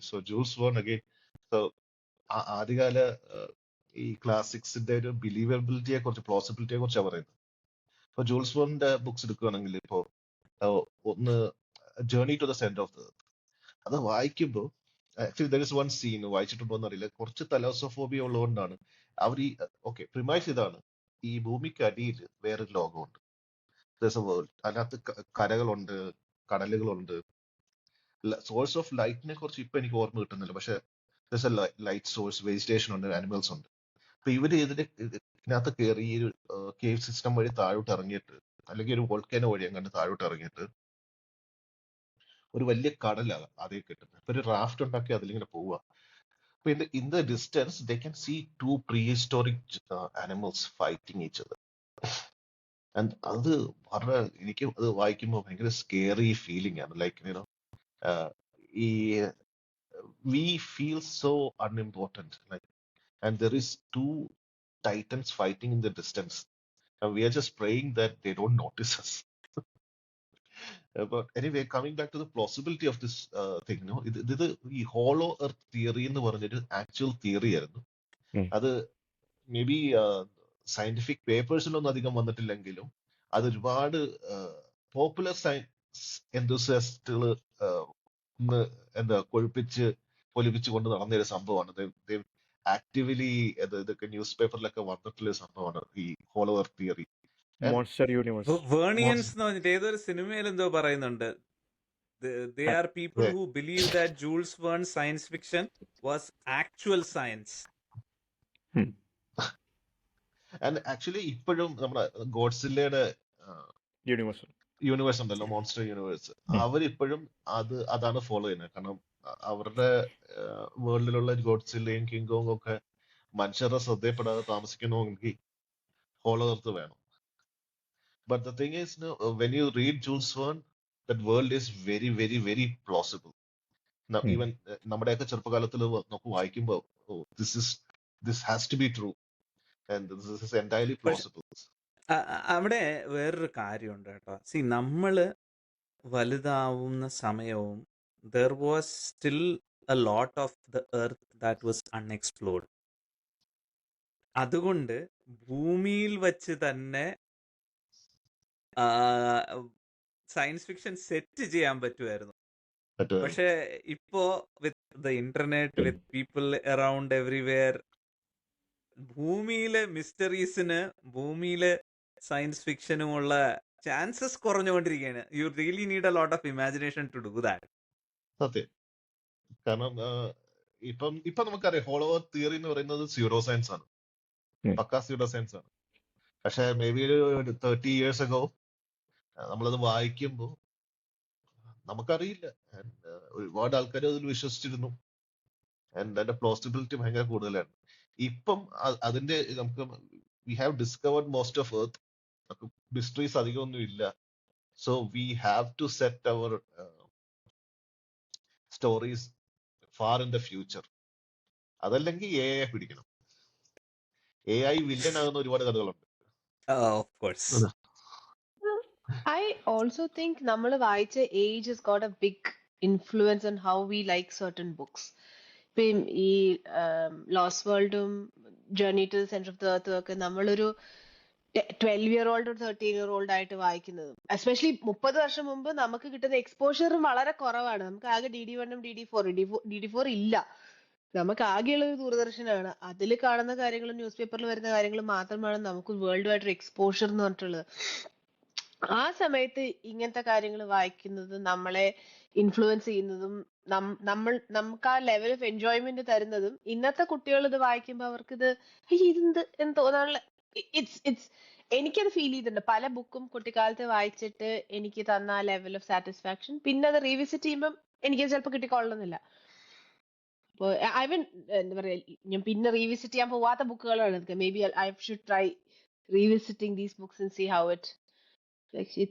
so Jules Verne again. So ആദ്യകാല ഈ ക്ലാസിക്സിന്റെ ഒരു ബിലീവബിലിറ്റിയെ കുറിച്ച്, പ്ലോസിബിലിറ്റിയെ കുറിച്ചാണ് പറയുന്നത്. ഇപ്പൊ ജൂൾസ് വേണിന്റെ ബുക്സ് എടുക്കുകയാണെങ്കിൽ ഇപ്പോ ഒന്ന് journey to the centre of the earth, അത് വായിക്കുമ്പോൾ actually there is one scene, വായിച്ചിട്ടുണ്ടോ എന്നറിയില്ല, കുറച്ച് തലോസോഫോബിയ ഉള്ളതുകൊണ്ടാണ് അവർ ഈ പ്രിമൈസ് ഇതാണ്, ഈ ഭൂമിക്ക് അടിയിൽ വേറൊരു ലോകമുണ്ട്, there's a world. അതിനകത്ത് കരകളുണ്ട്, കടലുകളുണ്ട്. സോഴ്സ് ഓഫ് ലൈറ്റിനെ കുറിച്ച് ഇപ്പൊ എനിക്ക് ഓർമ്മ കിട്ടുന്നില്ല, പക്ഷെ there's a light source, vegetation ഉണ്ട്, ആനിമൽസ് ഉണ്ട്. അപ്പൊ ഇവര് ഇതിനകത്ത് കയറി ഈ ഒരു കേവ് സിസ്റ്റം വഴി താഴോട്ട് ഇറങ്ങിയിട്ട്, അല്ലെങ്കിൽ ഒരു വോൾക്കാനോ വഴി അങ്ങോട്ട് താഴോട്ട് ഇറങ്ങിയിട്ട് ഒരു വലിയ കടലാണ് അതേ കിട്ടുന്നത്. അപ്പൊ ഒരു റാഫ്റ്റ് ഉണ്ടാക്കി അതിലിങ്ങനെ പോവുക. അപ്പൊ in the distance they can see two prehistoric animals fighting each other. And അത് വളരെ, എനിക്ക് അത് വായിക്കുമ്പോൾ ഭയങ്കര സ്കേറി ഫീലിംഗ് ആണ്. ലൈക്ക് യുനോ ഈ we feel so unimportant, like, and there is two titans fighting in the distance, and we are just praying that they don't notice us. But anyway, coming back to the plausibility of this thing, you know, ഇത് ഈ hollow earth theory എന്ന് പറഞ്ഞൊരു actual theory ആയിരുന്നു. അത് may be scientific പേപ്പേഴ്സിലൊന്നും അധികം വന്നിട്ടില്ലെങ്കിലും അത് ഒരുപാട് popular science എന്തൂസിയാസ്റ്റുകൾ എന്താ പൊലിപ്പിച്ച് കൊണ്ട് നടന്നൊരു സംഭവമാണ്. ആക്ടിവലി ഇതൊക്കെ ന്യൂസ് പേപ്പറിലൊക്കെ വന്നിട്ടുള്ള സംഭവമാണ് ഈ hollow earth theory. Monster universe. Vernians എന്ന് പറഞ്ഞിട്ട് ഏതൊരു സിനിമയിൽ എന്തോ പറയുന്നുണ്ട്. They are people who believe that Jules Verne's science fiction was actual science. And actually ഇപ്പോഴും നമ്മുടെ ഗോഡ്സില്ലയുടെ യൂണിവേഴ്സ് ഉണ്ടല്ലോ, മോൺസ്റ്റർ യൂണിവേഴ്സ്, അവരിപ്പോഴും അതാണ് ഫോളോ ചെയ്യുന്നത്. കാരണം അവരുടെ വേൾഡിലുള്ള ഗോഡ്സില്ലയും കിങ് കോങ് ഒക്കെ മനുഷ്യരുടെ ശ്രദ്ധയപ്പെടാതെ താമസിക്കണമെങ്കിൽ ഹോളോ എർത്ത് വേണം. But the thing is, when you read Jules Verne, that world is very, very, very plausible. Now, even നമ്മുടെയൊക്കെ ചെറുപ്പകാലത്തിൽ നമുക്ക് വായിക്കുമ്പോൾ, this has to be true, and this is entirely plausible. അവിടെ വേറൊരു കാര്യമുണ്ട് കേട്ടോ. നമ്മള് വലുതാവുന്ന സമയവും there was still a lot of the earth that was unexplored. അതുകൊണ്ട് ഭൂമിയിൽ വച്ച് തന്നെ സയൻസ് ഫിക്ഷൻ സെറ്റ് ചെയ്യാൻ പറ്റുമായിരുന്നു. പക്ഷെ ഇപ്പോ with the internet, with people around everywhere, ഭൂമിയിലെ മിസ്റ്ററീസിന്, ഭൂമിയിലെ സയൻസ് ഫിക്ഷനുമുള്ള ചാൻസസ് കുറഞ്ഞുകൊണ്ടിരിക്കുകയാണ്. You really need a lot of imagination to do that. സത്യം. കാരണം ഇപ്പൊ നമുക്കറിയാം ഹോളോ എർത്ത് തിയറി എന്ന് പറയുന്നത് സ്യൂഡോ സയൻസ് ആണ്, പക്കാ സ്യൂഡോ സയൻസ് ആണ്. പക്ഷെ മേ ബി ഒരു 30 years ago നമ്മളത് വായിക്കുമ്പോൾ നമുക്കറിയില്ല. ഒരുപാട് ആൾക്കാർ അതിൽ വിശ്വസിച്ചിരുന്നു. അതിന്റെ പ്ലോസിബിലിറ്റി ഭയങ്കര കൂടുതലാണ്. ഇപ്പം അതിന്റെ നമുക്ക് we have discovered most of earth, mysteries അധികമൊന്നും ഇല്ല. So we have to set our stories far in the future. അതല്ലെങ്കിൽ AI പിടിക്കണം. AI വില്ലൻ ആകുന്ന ഒരുപാട് കഥകളുണ്ട്. Of course. I also think നമ്മൾ വായിച്ച age has got a big influence on how we like certain books. ഇപ്പം ഈ lost വേൾഡും journey to centre of the എർത്തും ഒക്കെ നമ്മളൊരു 12-year-old or 13-year-old ആയിട്ട് വായിക്കുന്നതും, എസ്പെഷ്യലി 30 വർഷം മുമ്പ് നമുക്ക് കിട്ടുന്ന എക്സ്പോഷറും വളരെ കുറവാണ്. നമുക്ക് ആകെ DD1ഉം DD4 ഇല്ല. നമുക്ക് ആകെയുള്ളത് ദൂരദർശനാണ്. അതിൽ കാണുന്ന കാര്യങ്ങളും ന്യൂസ് പേപ്പറിൽ വരുന്ന കാര്യങ്ങളും മാത്രമാണ് നമുക്ക് വേൾഡ് വൈഡ് എക്സ്പോഷർ എന്ന് പറഞ്ഞിട്ടുള്ളത്. ആ സമയത്ത് ഇങ്ങനത്തെ കാര്യങ്ങൾ വായിക്കുന്നത് നമ്മളെ ഇൻഫ്ലുവൻസ് ചെയ്യുന്നതും നമുക്ക് ആ ലെവൽ ഓഫ് എൻജോയ്മെന്റ് തരുന്നതും, ഇന്നത്തെ കുട്ടികൾ ഇത് വായിക്കുമ്പോൾ അവർക്ക് ഇത് തോന്നാനുള്ള എനിക്കത് ഫീൽ ചെയ്തിട്ടുണ്ട്. പല ബുക്കും കുട്ടിക്കാലത്ത് വായിച്ചിട്ട് എനിക്ക് തന്ന ആ ലെവൽ ഓഫ് സാറ്റിസ്ഫാക്ഷൻ പിന്നെ അത് റീവിസിറ്റ് ചെയ്യുമ്പോൾ എനിക്ക് ചിലപ്പോൾ കിട്ടിക്കൊള്ളുന്നില്ല. അപ്പോൾ എന്താ പറയാ, ഞാൻ പിന്നെ റീവിസിറ്റ് ചെയ്യാൻ പോവാത്ത ബുക്കുകളാണ് ഇതൊക്കെ. May be I should try revisiting these books and see how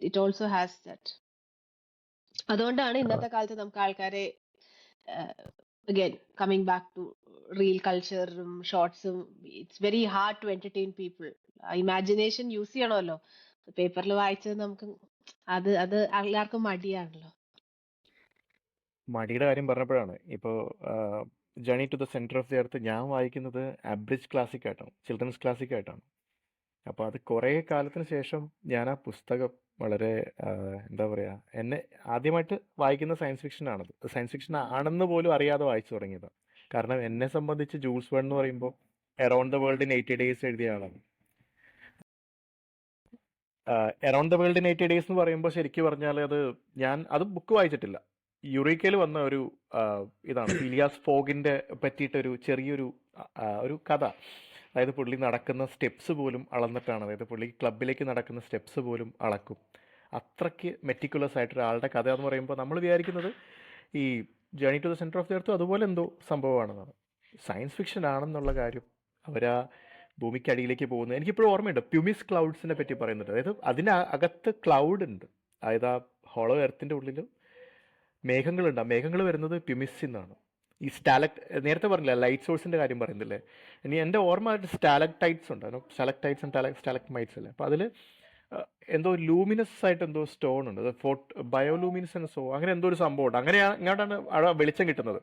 it also has that. അതുകൊണ്ടാണ് ഇന്നത്തെ കാലത്ത് നമുക്ക് ആൾക്കാരെ again coming back to reel കൾച്ചറും ഷോർട്സും, it's very hard to entertain people. Imagination use ചെയ്യണമല്ലോ. പേപ്പറിൽ വായിച്ചത് നമുക്ക് അത് എല്ലാവർക്കും മടിയാണല്ലോ. മടിയുടെ കാര്യം പറഞ്ഞപ്പോഴാണ് ഇപ്പോൾ Journey to the centre of the Earth ഞാൻ വായിക്കുന്നത് അബ്രിഡ്ജ് ക്ലാസിക് ആയിട്ടാണ്, ചിൽഡ്രൻസ് ക്ലാസിക് ആയിട്ടാണ്. അപ്പോൾ അത് കുറേ കാലത്തിന് ശേഷം ഞാൻ ആ പുസ്തകം വളരെ എന്താ പറയുക, എന്നെ ആദ്യമായിട്ട് വായിക്കുന്ന സയൻസ് ഫിക്ഷനാണത്. സയൻസ് ഫിക്ഷൻ ആണെന്ന് പോലും അറിയാതെ വായിച്ചു തുടങ്ങിയതാണ്. കാരണം എന്നെ സംബന്ധിച്ച് ജൂൾസ് വെൺ എന്ന് പറയുമ്പോൾ around the world in 80 days എഴുതിയ ആളാണ്. Around the world in 80 days എന്ന് പറയുമ്പോൾ ശരിക്കും പറഞ്ഞാൽ അത് ബുക്ക് വായിച്ചിട്ടില്ല. യുറീക്കയിൽ വന്ന ഒരു ഇതാണ് ഫിലിയാസ് ഫോഗിന്റെ പറ്റിയിട്ടൊരു ചെറിയൊരു ഒരു കഥ. അതായത് പുള്ളി നടക്കുന്ന സ്റ്റെപ്സ് പോലും അളന്നിട്ടാണ്, അതായത് പുള്ളി ക്ലബിലേക്ക് നടക്കുന്ന സ്റ്റെപ്സ് പോലും അളക്കും. അത്രയ്ക്ക് മെറ്റിക്കുലസ് ആയിട്ട് ഒരാളുടെ കഥ എന്ന് പറയുമ്പോൾ നമ്മൾ വിചാരിക്കുന്നത് ഈ Journey to the Centre of the Earth അതുപോലെ എന്തോ സംഭവമാണെന്നാണ്. സയൻസ് ഫിക്ഷൻ ആണെന്നുള്ള കാര്യം അവരാ ഭൂമിക്കടിയിലേക്ക് പോകുന്നത് എനിക്കിപ്പോഴും ഓർമ്മയുണ്ട്. പ്യൂമിസ് ക്ലൗഡ്സിനെ പറ്റി പറയുന്നുണ്ട്. അതായത് അതിനകത്ത് ക്ലൗഡ് ഉണ്ട്, അതായത് ആ ഹോളോ എർത്തിൻ്റെ ഉള്ളിൽ മേഘങ്ങളുണ്ട്. ആ മേഘങ്ങൾ വരുന്നത് പ്യൂമിസിൽ നിന്നാണ്. ഈ നേരത്തെ പറഞ്ഞില്ല ലൈറ്റ് സോഴ്സിൻ്റെ കാര്യം പറയുന്നില്ലേ, ഇനി എൻ്റെ ഓർമ്മ സ്റ്റാലക്ടൈറ്റ്സ് ഉണ്ട്, സ്റ്റാലക്ടൈറ്റ്സ് ആൻഡ് സ്റ്റാലക്മൈറ്റ്സ് അല്ലേ. അപ്പോൾ അതിൽ എന്തോ ലൂമിനസ് ആയിട്ട് എന്തോ സ്റ്റോൺ ഉണ്ട്, ബയോലൂമിനസൻസോ അങ്ങനെ എന്തോ ഒരു സംഭവം ഉണ്ട്. അങ്ങനെ ഇങ്ങോട്ടാണ് അവിടെ വെളിച്ചം കിട്ടുന്നത്.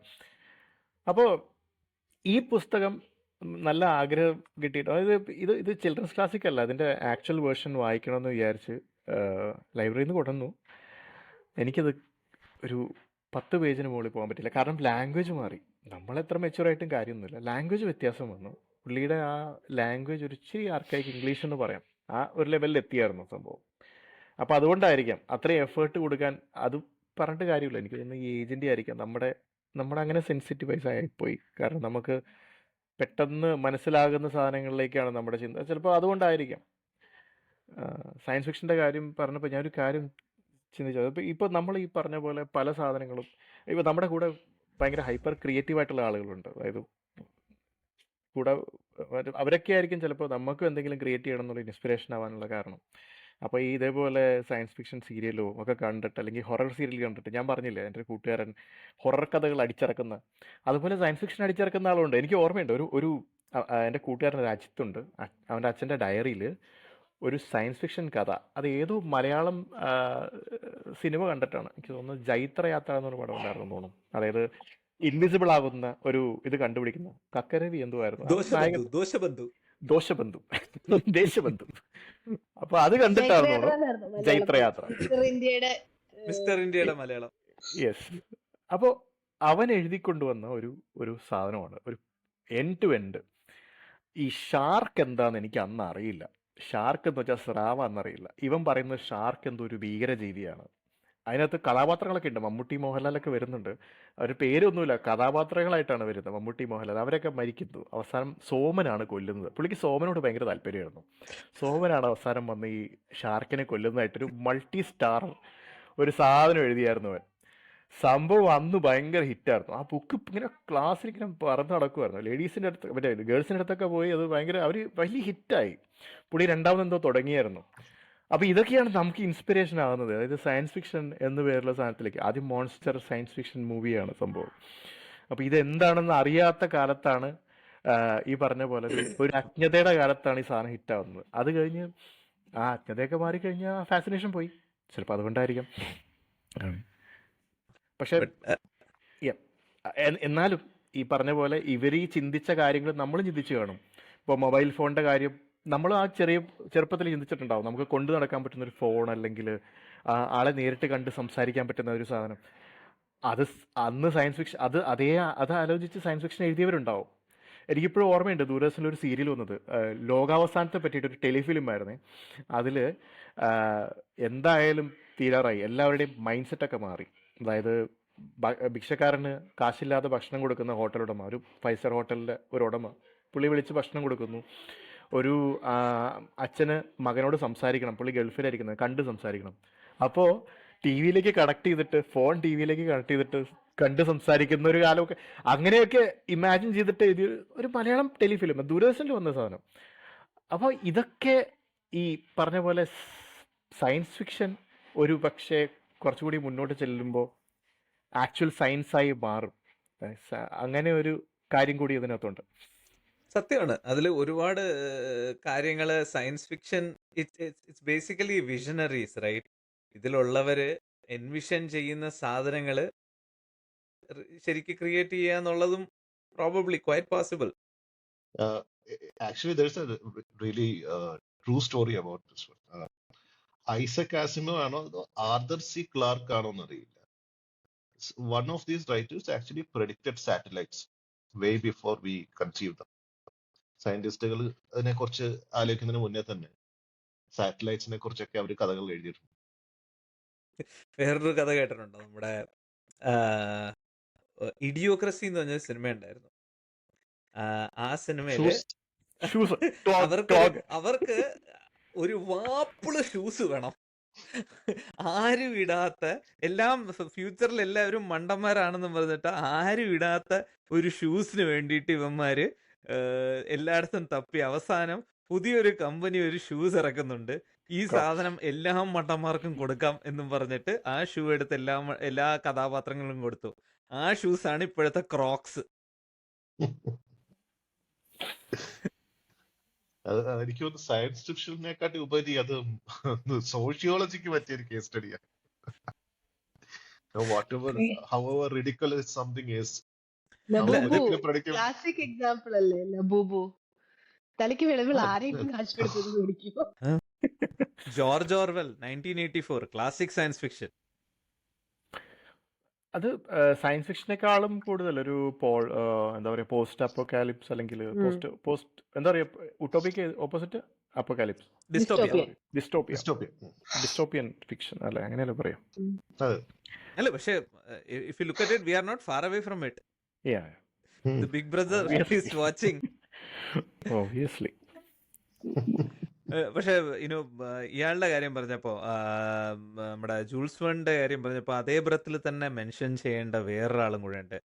അപ്പോൾ ഈ പുസ്തകം നല്ല ആഗ്രഹം കിട്ടിയിട്ട്, അതായത് ഇത് ചിൽഡ്രൻസ് ക്ലാസിക് അല്ല, അതിൻ്റെ ആക്ച്വൽ വേർഷൻ വായിക്കണമെന്ന് വിചാരിച്ച് ലൈബ്രറിയിൽ നിന്ന് കൊണ്ടുവന്നു. എനിക്കത് ഒരു 10 പേജിന് മുകളിൽ പോകാൻ പറ്റില്ല. കാരണം ലാംഗ്വേജ് മാറി. നമ്മളെത്ര മെച്യൂറായിട്ടും കാര്യമൊന്നുമില്ല, ലാംഗ്വേജ് വ്യത്യാസം വന്നു. പുള്ളിയുടെ ആ ലാംഗ്വേജ് ഒരു ഇച്ചിരി ആർക്കായിക്ക് ഇംഗ്ലീഷ് എന്ന് പറയാം, ആ ഒരു ലെവലിൽ എത്തിയായിരുന്നു സംഭവം. അപ്പോൾ അതുകൊണ്ടായിരിക്കാം അത്രയും എഫേർട്ട് കൊടുക്കാൻ. അത് പറഞ്ഞിട്ട് കാര്യമില്ല, എനിക്ക് തോന്നുന്നു ഈ ഏജൻ്റ് ആയിരിക്കാം നമ്മുടെ അങ്ങനെ സെൻസിറ്റീവൈസ് ആയിപ്പോയി. കാരണം നമുക്ക് പെട്ടെന്ന് മനസ്സിലാകുന്ന സാധനങ്ങളിലേക്കാണ് നമ്മുടെ ചിന്ത. ചിലപ്പോൾ അതുകൊണ്ടായിരിക്കാം. സയൻസ് ഫിക്ഷൻ്റെ കാര്യം പറഞ്ഞപ്പോൾ ഞാനൊരു കാര്യം ചിന്തിച്ചത്, ഇപ്പോൾ നമ്മൾ ഈ പറഞ്ഞ പോലെ പല സാധനങ്ങളും ഇപ്പോൾ നമ്മുടെ കൂടെ ഭയങ്കര ഹൈപ്പർ ക്രിയേറ്റീവ് ആയിട്ടുള്ള ആളുകളുണ്ട്. അതായത് കൂടെ അവരൊക്കെ ആയിരിക്കും ചിലപ്പോൾ നമുക്കും എന്തെങ്കിലും ക്രിയേറ്റ് ചെയ്യണം എന്നുള്ള ഇൻസ്പിറേഷൻ ആവാനുള്ള കാരണം. അപ്പോൾ ഈ ഇതേപോലെ സയൻസ് ഫിക്ഷൻ സീരിയലോ ഒക്കെ കണ്ടിട്ട്, അല്ലെങ്കിൽ ഹൊറർ സീരിയൽ കണ്ടിട്ട്, ഞാൻ പറഞ്ഞില്ലേ എൻ്റെ ഒരു കൂട്ടുകാരൻ ഹൊറർ കഥകൾ അടിച്ചിറക്കുന്ന, അതുപോലെ സയൻസ് ഫിക്ഷൻ അടിച്ചിറക്കുന്ന ആളുണ്ട്. എനിക്ക് ഓർമ്മയുണ്ട് ഒരു എൻ്റെ കൂട്ടുകാരൻ ഒരു അജിത്തുണ്ട്, അവൻ്റെ അച്ഛൻ്റെ ഡയറിയിൽ ഒരു സയൻസ് ഫിക്ഷൻ കഥ, അത് ഏതോ മലയാളം സിനിമ കണ്ടിട്ടാണ്, എനിക്ക് തോന്നുന്നത് ജൈത്രയാത്ര എന്നൊരു പടം ഉണ്ടായിരുന്നു തോന്നുന്നു. അതായത് ഇൻവിസിബിൾ ആകുന്ന ഒരു ഇത് കണ്ടുപിടിക്കുന്ന കക്കരവി എന്തോ ആയിരുന്നു ദോശബന്ധു ദേശബന്ധു. അപ്പൊ അത് കണ്ടിട്ടാണ് തോന്നുന്നു ജൈത്രയാത്ര, മിസ്റ്റർ ഇന്ത്യയുടെ മലയാളം. യെസ്. അപ്പോൾ അവൻ എഴുതിക്കൊണ്ടുവന്ന ഒരു സാധനമാണ്, ഒരു എൻഡ് ടു എൻഡ്. ഈ ഷാർക്ക് എന്താന്ന് എനിക്ക് അന്ന് അറിയില്ല. ഷാർക്ക് എന്ന് വെച്ചാൽ സ്രാവ എന്നറിയില്ല. ഇവൻ പറയുന്നത് ഷാർക്ക് എന്തോ ഒരു ഭീകരജീവിയാണ്. അതിനകത്ത് കഥാപാത്രങ്ങളൊക്കെ ഉണ്ട്, മമ്മൂട്ടി മോഹൻലാലൊക്കെ വരുന്നുണ്ട്. അവർ പേരൊന്നുമില്ല, കഥാപാത്രങ്ങളായിട്ടാണ് വരുന്നത്. മമ്മൂട്ടി മോഹൻലാൽ അവരൊക്കെ മരിക്കുന്നു. അവസാനം സോമനാണ് കൊല്ലുന്നത്. പുള്ളിക്ക് സോമനോട് ഭയങ്കര താല്പര്യമായിരുന്നു. സോമനാണ് അവസാനം വന്ന് ഈ ഷാർക്കിനെ കൊല്ലുന്നതായിട്ടൊരു മൾട്ടി സ്റ്റാർ ഒരു സാധനം എഴുതിയായിരുന്നു അവൻ. സംഭവം അന്ന് ഭയങ്കര ഹിറ്റായിരുന്നു. ആ ബുക്ക് ഇങ്ങനെ ക്ലാസ്സിൽ ഇങ്ങനെ പറന്ന് നടക്കുമായിരുന്നു. ലേഡീസിൻ്റെ അടുത്ത് മറ്റേ ഗേൾസിൻ്റെ അടുത്തൊക്കെ പോയി അത് ഭയങ്കര അവർ വലിയ ഹിറ്റായി. പുള്ളി രണ്ടാമതെന്തോ തുടങ്ങിയായിരുന്നു. അപ്പോൾ ഇതൊക്കെയാണ് നമുക്ക് ഇൻസ്പിറേഷൻ ആകുന്നത്. അതായത് സയൻസ് ഫിക്ഷൻ എന്ന പേരുള്ള സാധനത്തിലേക്ക്. ആദ്യം മോൺസ്റ്റർ സയൻസ് ഫിക്ഷൻ മൂവിയാണ് സംഭവം. അപ്പോൾ ഇതെന്താണെന്ന് അറിയാത്ത കാലത്താണ്, ഈ പറഞ്ഞ പോലെ ഒരു അജ്ഞതയുടെ കാലത്താണ് ഈ സാധനം ഹിറ്റാവുന്നത്. അത് കഴിഞ്ഞ് ആ അജ്ഞതയൊക്കെ മാറിക്കഴിഞ്ഞാൽ ഫാസിനേഷൻ പോയി. ചിലപ്പോൾ അതുകൊണ്ടായിരിക്കാം. പക്ഷെ എന്നാലും ഈ പറഞ്ഞ പോലെ ഇവർ ഈ ചിന്തിച്ച കാര്യങ്ങൾ നമ്മളും ചിന്തിച്ചു കാണും. ഇപ്പോൾ മൊബൈൽ ഫോണിൻ്റെ കാര്യം നമ്മൾ ആ ചെറുപ്പത്തിൽ ചിന്തിച്ചിട്ടുണ്ടാവും. നമുക്ക് കൊണ്ടു നടക്കാൻ പറ്റുന്ന ഒരു ഫോൺ, അല്ലെങ്കിൽ ആളെ നേരിട്ട് കണ്ട് സംസാരിക്കാൻ പറ്റുന്ന ഒരു സാധനം. അത് അന്ന് സയൻസ് ഫിക്ഷൻ അത് ആലോചിച്ച് സയൻസ് ഫിക്ഷൻ എഴുതിയവരുണ്ടാവും. എനിക്കിപ്പോഴും ഓർമ്മയുണ്ട്, ദൂരദർശനിലൊരു സീരിയൽ വന്നത് ലോകാവസാനത്തെ പറ്റിയിട്ടൊരു ടെലിഫിലിം ആയിരുന്നേ. അതിൽ എന്തായാലും തീരാറായി, എല്ലാവരുടെയും മൈൻഡ് സെറ്റൊക്കെ മാറി. അതായത് ഭിക്ഷക്കാരന് കാശില്ലാതെ ഭക്ഷണം കൊടുക്കുന്ന ഹോട്ടലുടമ, ഒരു 5 സ്റ്റാർ ഹോട്ടലിൻ്റെ ഒരു ഉടമ, പുള്ളി വിളിച്ച് ഭക്ഷണം കൊടുക്കുന്നു. ഒരു അച്ഛന് മകനോട് സംസാരിക്കണം, പുള്ളി ഗൾഫിലായിരിക്കുന്നത്, കണ്ട് സംസാരിക്കണം. അപ്പോൾ ടി വിയിലേക്ക് കണക്ട് ചെയ്തിട്ട്, ഫോൺ ടി വിയിലേക്ക് കണക്ട് ചെയ്തിട്ട് കണ്ട് സംസാരിക്കുന്ന ഒരു കാലമൊക്കെ അങ്ങനെയൊക്കെ ഇമാജിൻ ചെയ്തിട്ട് ഇത് ഒരു മലയാളം ടെലിഫിലിം ദൂരദർശനിൽ വന്ന സാധനം. അപ്പോൾ ഇതൊക്കെ ഈ പറഞ്ഞ പോലെ സയൻസ് ഫിക്ഷൻ ഒരു പക്ഷേ കുറച്ചുകൂടി മുന്നോട്ട് ചെല്ലുമ്പോൾ ആക്ച്വൽ സയൻസായി മാറും. അങ്ങനെ ഒരു കാര്യം കൂടി ഇതിനകത്തുണ്ട്. സത്യമാണ്. അതിൽ ഒരുപാട് കാര്യങ്ങൾ science fiction it's basically visionaries, right? ഇതിലുള്ളവര് എൻവിഷൻ ചെയ്യുന്ന സാധനങ്ങൾ ശരിക്കും ക്രിയേറ്റ് ചെയ്യുക എന്നുള്ളതും probably quite possible. Actually, there's a really true story about this one. Isaac Asimov ആണോ അതോ ആർതർ സി ക്ലാർക്ക് ആണോ എന്നറിയില്ല. One of these writers actually predicted satellites way before we conceived them. സയന്റിസ്റ്റുകൾ അതിനെക്കുറിച്ച് ആലോചിക്കുന്നതിന് മുന്നേ തന്നെ സാറ്റലൈറ്റ്സിനെ കുറിച്ചൊക്കെ അവർ കഥകൾ എഴുതിയിട്ടുണ്ട്. വേറൊരു കഥ കേട്ടിട്ടുണ്ടോ? നമ്മുടെ ഇഡിയോക്രസി എന്ന് പറഞ്ഞ സിനിമ ഉണ്ടായിരുന്നു. ആ സിനിമയില് ഷൂസ് അവർക്ക് ഒരു വാപ്പിള് ഷൂസ് വേണം. ആരും ഇടാത്ത, എല്ലാം ഫ്യൂച്ചറിൽ എല്ലാവരും മണ്ടന്മാരാണെന്ന് പറഞ്ഞിട്ട് ആരും ഇടാത്ത ഒരു ഷൂസിന് വേണ്ടിയിട്ട് ഇവന്മാര് എല്ലായിടത്തും തപ്പി അവസാനം പുതിയൊരു കമ്പനി ഒരു ഷൂസ് ഇറക്കുന്നുണ്ട്. ഈ സാധനം എല്ലാ മണ്ടന്മാർക്കും കൊടുക്കാം എന്നും പറഞ്ഞിട്ട് ആ ഷൂ എടുത്ത് എല്ലാ കഥാപാത്രങ്ങളും കൊടുത്തു. ആ ഷൂസാണ് ഇപ്പോഴത്തെ ക്രോക്സ്. എനിക്ക് തോന്നുന്നു സയൻസ് ഫിക്ഷനെക്കാട്ടി ഉപരി അത് സോഷ്യോളജിക്ക് പറ്റിയ ഒരു കേസ് സ്റ്റഡിയാണ്. however ridiculous something is, ഒരിക്കലും predict ചെയ്യാൻ ക്ലാസിക് എക്സാമ്പിൾ അല്ലേ ലബൂബു? തലയ്ക്ക് വെളിവിൽ ആരെങ്കിലും കാശെടുത്തത് മേടിക്കുമോ? George Orwell 1984 classic science fiction. അത് സയൻസ് ഫിക്ഷനേക്കാളും കൂടുതൽ ഒരു എന്താ പറയുക, പോസ്റ്റ് അപ്പോക്കാലിപ്സ് അല്ലെങ്കിൽ പോസ്റ്റ് എന്താ പറയുക, utopic opposite apocalypse, dystopia. Dystopian fiction അല്ലെ, അങ്ങനെയല്ലേ പറയാം. അല്ല, പക്ഷേ if you look at it, we are not far away from it. Yeah, The big brother is watching. obviously. പക്ഷെ ഇയാളുടെ കാര്യം പറഞ്ഞപ്പോ, നമ്മുടെ ജൂൾസ് വേണിന്റെ കാര്യം പറഞ്ഞപ്പോ, അതേ ബ്രത്തിൽ തന്നെ മെൻഷൻ ചെയ്യേണ്ട വേറൊരാളും കൂടെ ഉണ്ട്,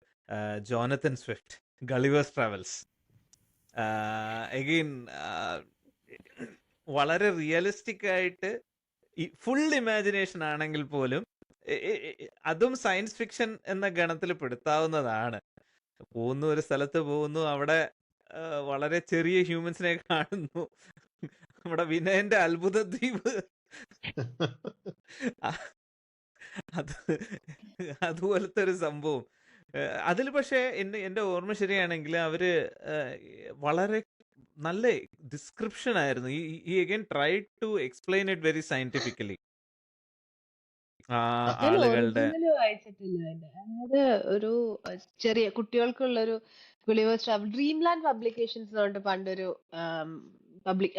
Jonathan Swift, Gulliver's travels. Again വളരെ റിയലിസ്റ്റിക് ആയിട്ട് ഫുൾ ഇമാജിനേഷൻ ആണെങ്കിൽ പോലും അതും സയൻസ് ഫിക്ഷൻ എന്ന ഗണത്തിൽ പെടുത്താവുന്നതാണ്. പോകുന്നു, ഒരു സ്ഥലത്ത് പോകുന്നു, അവിടെ വളരെ ചെറിയ ഹ്യൂമൻസിനെ കാണുന്നു. നമ്മുടെ വിനയന്റെ അത്ഭുത ദ്വീപ്, അതുപോലത്തെ ഒരു സംഭവം അതിൽ. പക്ഷെ എന്റെ ഓർമ്മ ശരിയാണെങ്കിൽ അവര് വളരെ നല്ല ഡിസ്ക്രിപ്ഷൻ ആയിരുന്നു. ഈ again try to explain it very scientifically. ഞാൻ ആളുകളുടെ ഒറിജിനൽ വായിച്ചിട്ടില്ല അതിന്റെ. അതായത് ഒരു ചെറിയ കുട്ടികൾക്കുള്ള ഒരു Gulliver's travel, Dream Land Publications പറഞ്ഞിട്ട് പണ്ടൊരു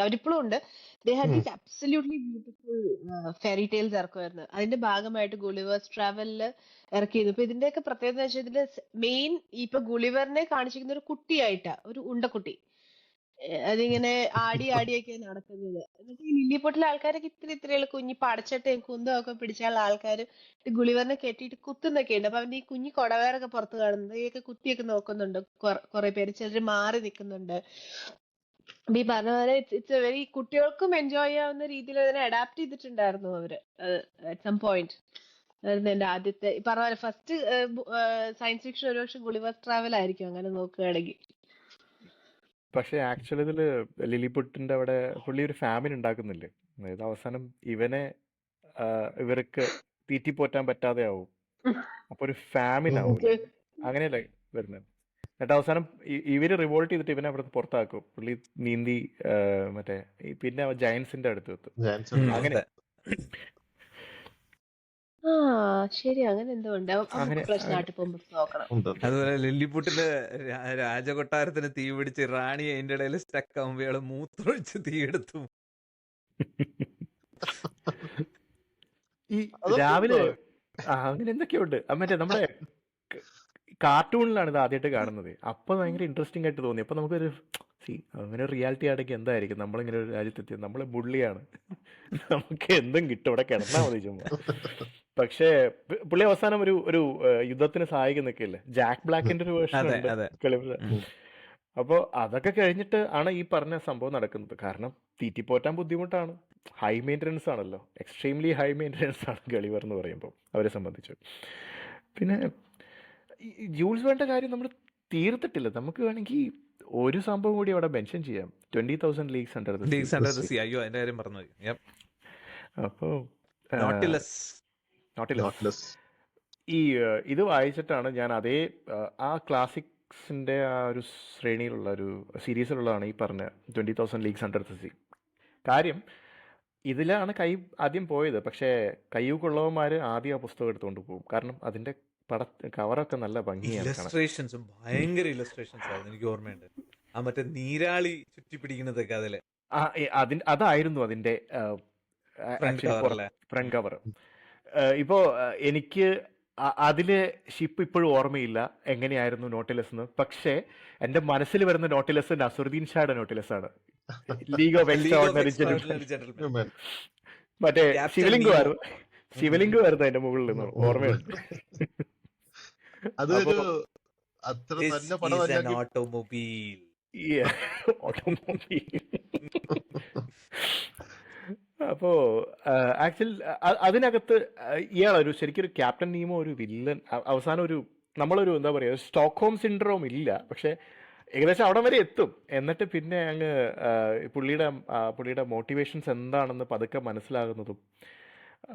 അവരിപ്പോഴും ഉണ്ട്. They had these absolutely beautiful fairy tales ഇറക്കുമായിരുന്നു. അതിന്റെ ഭാഗമായിട്ട് ഗുളിവേഴ്സ് ട്രാവലില് ഇറക്കിയിരുന്നു. ഇപ്പൊ ഇതിന്റെയൊക്കെ പ്രത്യേകത എന്ന് വെച്ചാൽ ഇതിന്റെ മെയിൻ ഇപ്പൊ ഗുളിവറിനെ കാണിച്ചിരിക്കുന്ന ഒരു കുട്ടിയായിട്ടാ, ഒരു ഉണ്ടക്കുട്ടി. അതിങ്ങനെ ആടിയൊക്കെ നടക്കുന്നത്. എന്നിട്ട് ഈ ലില്ലിപ്പൊട്ടിലെ ആൾക്കാരൊക്കെ ഇത്രയുള്ള കുഞ്ഞി പടച്ചട്ടയും കുന്തവും ഒക്കെ പിടിച്ചുള്ള ആൾക്കാർ ഗുളിവറിനെ കെട്ടിയിട്ട് കുത്തുന്നൊക്കെ ഉണ്ട്. അപ്പൊ അവന്റെ ഈ കുഞ്ഞി കൊടവേറൊക്കെ പുറത്ത് കാണുന്നത്, ഇതൊക്കെ കുത്തിയൊക്കെ നോക്കുന്നുണ്ട് കുറെ പേര്. ചിലര് മാറി നിൽക്കുന്നുണ്ട്. ഈ പറഞ്ഞ പോലെ ഇറ്റ്സ് എ വെരി, കുട്ടികൾക്കും എൻജോയ് ചെയ്യാവുന്ന രീതിയിൽ അതിനെ അഡാപ്റ്റ് ചെയ്തിട്ടുണ്ടായിരുന്നു അവര് അറ്റ് സം പോയിന്റ്. അതായിരുന്നു എന്റെ ആദ്യത്തെ ഈ പറഞ്ഞ പോലെ ഫസ്റ്റ് സയൻസ് ഫിക്ഷൻ ഒരുപക്ഷെ ഗുളിവേഴ്സ് ട്രാവൽ ആയിരിക്കും അങ്ങനെ നോക്കുകയാണെങ്കിൽ. പക്ഷെ ആക്ച്വലി ഇതില് ലിലിപുട്ടിന്റെ അവിടെ പുള്ളി ഒരു ഫാമിൻ ഉണ്ടാക്കുന്നില്ലേ, അതായത് അവസാനം ഇവർക്ക് തീറ്റിപ്പോറ്റാൻ പറ്റാതെ ആവും, അപ്പൊ ഒരു ഫാമിൻ ആവും, അങ്ങനെയല്ലേ വരുന്നത്. എന്നിട്ട് അവസാനം ഇവര് റിവോൾട്ട് ചെയ്തിട്ട് ഇവനെ അവിടെ പുറത്താക്കും. പുള്ളി നീന്തി മറ്റേ പിന്നെ ജയൻസിന്റെ അടുത്ത് എത്തും. അങ്ങനെ ശരി, അങ്ങനെ എന്തോ ഉണ്ട്. നാട്ടിൽ പോകുമ്പോ നോക്കണം. അതുപോലെ ലില്ലിപുട്ടിന്റെ രാജകൊട്ടാരത്തിന് തീ പിടിച്ച് റാണി അതിന്റെ ഇടയിൽ സ്റ്റക്ക് ആകുമ്പോ ഇയാള് മൂത്രമൊഴിച്ച് തീയെടുത്തു. ഈ രാവിലെ അങ്ങനെ എന്തൊക്കെയുണ്ട്. മറ്റേ നമ്മുടെ കാർട്ടൂണിലാണ് ഇത് ആദ്യമായിട്ട് കാണുന്നത്. അപ്പൊ ഭയങ്കര ഇൻട്രസ്റ്റിംഗ് ആയിട്ട് തോന്നി. അപ്പൊ നമുക്കൊരു അങ്ങനെ റിയാലിറ്റി ആണെങ്കിൽ എന്തായിരിക്കും, നമ്മളിങ്ങനെ ഒരു രാജ്യത്തെത്തി, നമ്മളെ ബുള്ളിയാണ്, നമുക്ക് എന്തും കിട്ടും, ഇവിടെ കിടന്നാ മതി ചുമ്മാ. പക്ഷേ പുള്ളി അവസാനം ഒരു യുദ്ധത്തിന് സഹായിക്കാൻ നിൽക്കില്ലേ, ജാക്ക് ബ്ലാക്കിന്റെ ഒരു വേർഷൻ ഉണ്ട്. അപ്പോ അതൊക്കെ കഴിഞ്ഞിട്ട് ആണ് ഈ പറഞ്ഞ സംഭവം നടക്കുന്നത്. കാരണം തീറ്റിപ്പോറ്റാൻ ബുദ്ധിമുട്ടാണ്, ഹൈ മെയിൻ്റനൻസ് ആണല്ലോ, എക്സ്ട്രീംലി ഹൈ മെയിൻ്റനൻസ് ആണ് ഗളിവർ എന്ന് പറയുമ്പോൾ അവരെ സംബന്ധിച്ച്. പിന്നെ ജൂൾസ് വേണ്ട കാര്യം നമ്മൾ തീർത്തിട്ടില്ല. നമുക്ക് വേണമെങ്കിൽ ഒരു സംഭവം കൂടി അവിടെ മെൻഷൻ ചെയ്യാം, 20,000 ലീഗ്സ് അണ്ടർ ദ സീ. അയ്യോ, അതിന്റെ കാര്യം പറഞ്ഞു. അപ്പോൾ ഈ ഇത് വായിച്ചിട്ടാണ് ഞാൻ ആ ക്ലാസിക്സിന്റെ ആ ഒരു ശ്രേണിയിലുള്ള ഒരു സീരീസിലുള്ളതാണ് ഈ പറഞ്ഞ 20,000 ലീഗ്സ് അണ്ടർ ദ സീ. കാര്യം ഇതിലാണ് ആദ്യം പോയത്. പക്ഷേ കയ്യൂക്കുള്ളവന്മാർ ആദ്യം ആ പുസ്തകം എടുത്തുകൊണ്ട് പോകും. കാരണം അതിന്റെ കവറൊക്കെ നല്ല ഭംഗിയാണ്, ഇലസ്ട്രേഷൻസും ഭയങ്കര ഇലസ്ട്രേഷൻസ് ആയിരുന്നു. എനിക്ക് ഓർമ്മയുണ്ട് ആ മറ്റേ നീരാളി ചുറ്റി പിടിക്കുന്നതൊക്കെ അതില്. അതായിരുന്നു അതിന്റെ ഫ്രണ്ട് ആക്ച്വലി കവർ അല്ലേ? Front cover. ഇപ്പോ എനിക്ക് അതിലെ ഷിപ്പ് ഇപ്പോഴും ഓർമ്മയില്ല എങ്ങനെയായിരുന്നു നോട്ടിലസ് എന്ന്. പക്ഷേ എന്റെ മനസ്സിൽ വരുന്ന നോട്ടിലസ് നസറുദ്ദീൻ ഷായുടെ നോട്ടിലസ് ആണ്. ലീഗ് ഓഫ് ലീഗ് ഓഫ് എക്സ്ട്രാordinary ജെന്റിൽമെൻ. എക്സ്ട്രാordinറി ജെന്റിൽമെൻ. Human. മറ്റേ ക്യാപ്റ്റൻ ശിവലിംഗം നീമോ. ആയിരുന്നു. ശിവലിംഗം ആയിരുന്നു അതിന്റെ മുകളിൽ നിന്ന് ഓർമ്മയുണ്ട്. അതൊരു അപ്പോ അത്ര This നല്ല is an പടമല്ലെങ്കിൽ automobile. ഓട്ടോമൊബൈൽ. അപ്പോ ആക്ച്വലി അതിനകത്ത് ഇയാളൊരു ശരിക്കൊരു ക്യാപ്റ്റൻ നീമോ ഒരു വില്ലൻ. അവസാനം ഒരു നമ്മളൊരു എന്താ പറയുക സ്റ്റോക്ക്ഹോം സിൻഡ്രോം ഇല്ല, പക്ഷെ ഏകദേശം അവിടെ വരെ എത്തും. എന്നിട്ട് പിന്നെ അങ്ങ് പുള്ളിയുടെ മോട്ടിവേഷൻസ് എന്താണെന്ന് പതുക്കെ മനസ്സിലാകുന്നതും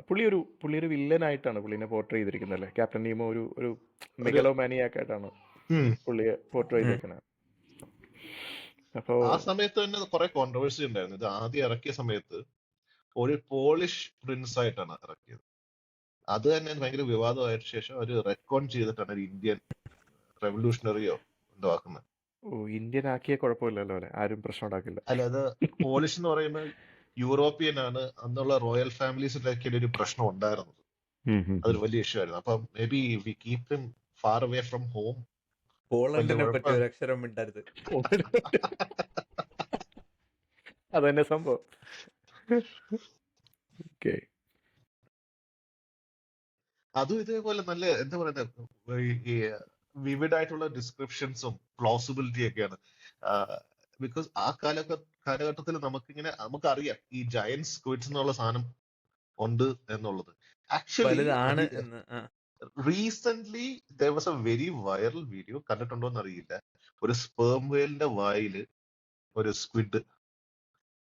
പുള്ളി ഒരു വില്ലനായിട്ടാണ് പുള്ളിനെ പോർട്രേ ചെയ്തിരിക്കുന്നത് അല്ലേ. ക്യാപ്റ്റൻ നീമോ ഒരു ഒരു മെഗലോമാനിയാക്ക് ആയിട്ടാണ് ഉം. പുള്ളിയെ പോർട്രേ ചെയ്തിരിക്കുന്നത്. അപ്പോ ആ സമയത്ത് തന്നെ കുറെ കോൺട്രവേഴ്സി ഉണ്ടായിരുന്നു. ഇത് ആദ്യം ഇറക്കിയ സമയത്ത് ഒരു പോളിഷ് പ്രിൻസ് ആയിട്ടാണ് ഇറക്കിയത്. അത് തന്നെ ഭയങ്കര വിവാദമായ ശേഷം ഒരു റെക്കോൺ ചെയ്തിട്ടാണ് ഒരു ഇന്ത്യൻ റെവല്യൂഷണറിയോ എന്തോ ആക്കുന്നത്. ഇന്ത്യൻ ആക്കിയ കുഴപ്പമില്ലല്ലോ അല്ലെ, ആരും പ്രശ്നം ഉണ്ടാക്കില്ല. അല്ല, അത് പോളിഷ് എന്ന് പറയുന്നത് യൂറോപ്യൻ ആണ്. അന്നുള്ള റോയൽ ഫാമിലീസിലൊക്കെ ഒരു പ്രശ്നം ഉണ്ടായിരുന്നത്. അതൊരു വലിയ ഇഷ്യൂ ആയിരുന്നു. അപ്പം may be we keep him far away from home. പോളണ്ടിനെ പറ്റി ഒരു അക്ഷരം മിണ്ടരുത്. അതന്നെ സംഭവം. ഓക്കെ, അതും ഇതേപോലെ നല്ല എന്താ പറയുക വിവിഡ് ആയിട്ടുള്ള ഡിസ്ക്രിപ്ഷൻസും പ്ലോസിബിലിറ്റി ഒക്കെയാണ്. ബിക്കോസ് ആ കാലഘട്ടത്തിൽ നമുക്കറിയാം ഈ ജയന്റ് സ്ക്വിഡ്സ് എന്നുള്ള സാധനം ഉണ്ട് എന്നുള്ളത്. ആക്ച്വലി വലുതാണ് എന്ന്. Recent there was A very viral video, കണ്ടിട്ടുണ്ടോ എന്ന് അറിയില്ല. ഒരു സ്പേം വെയിലിന്റെ വായില് ഒരു സ്ക്വിഡ്.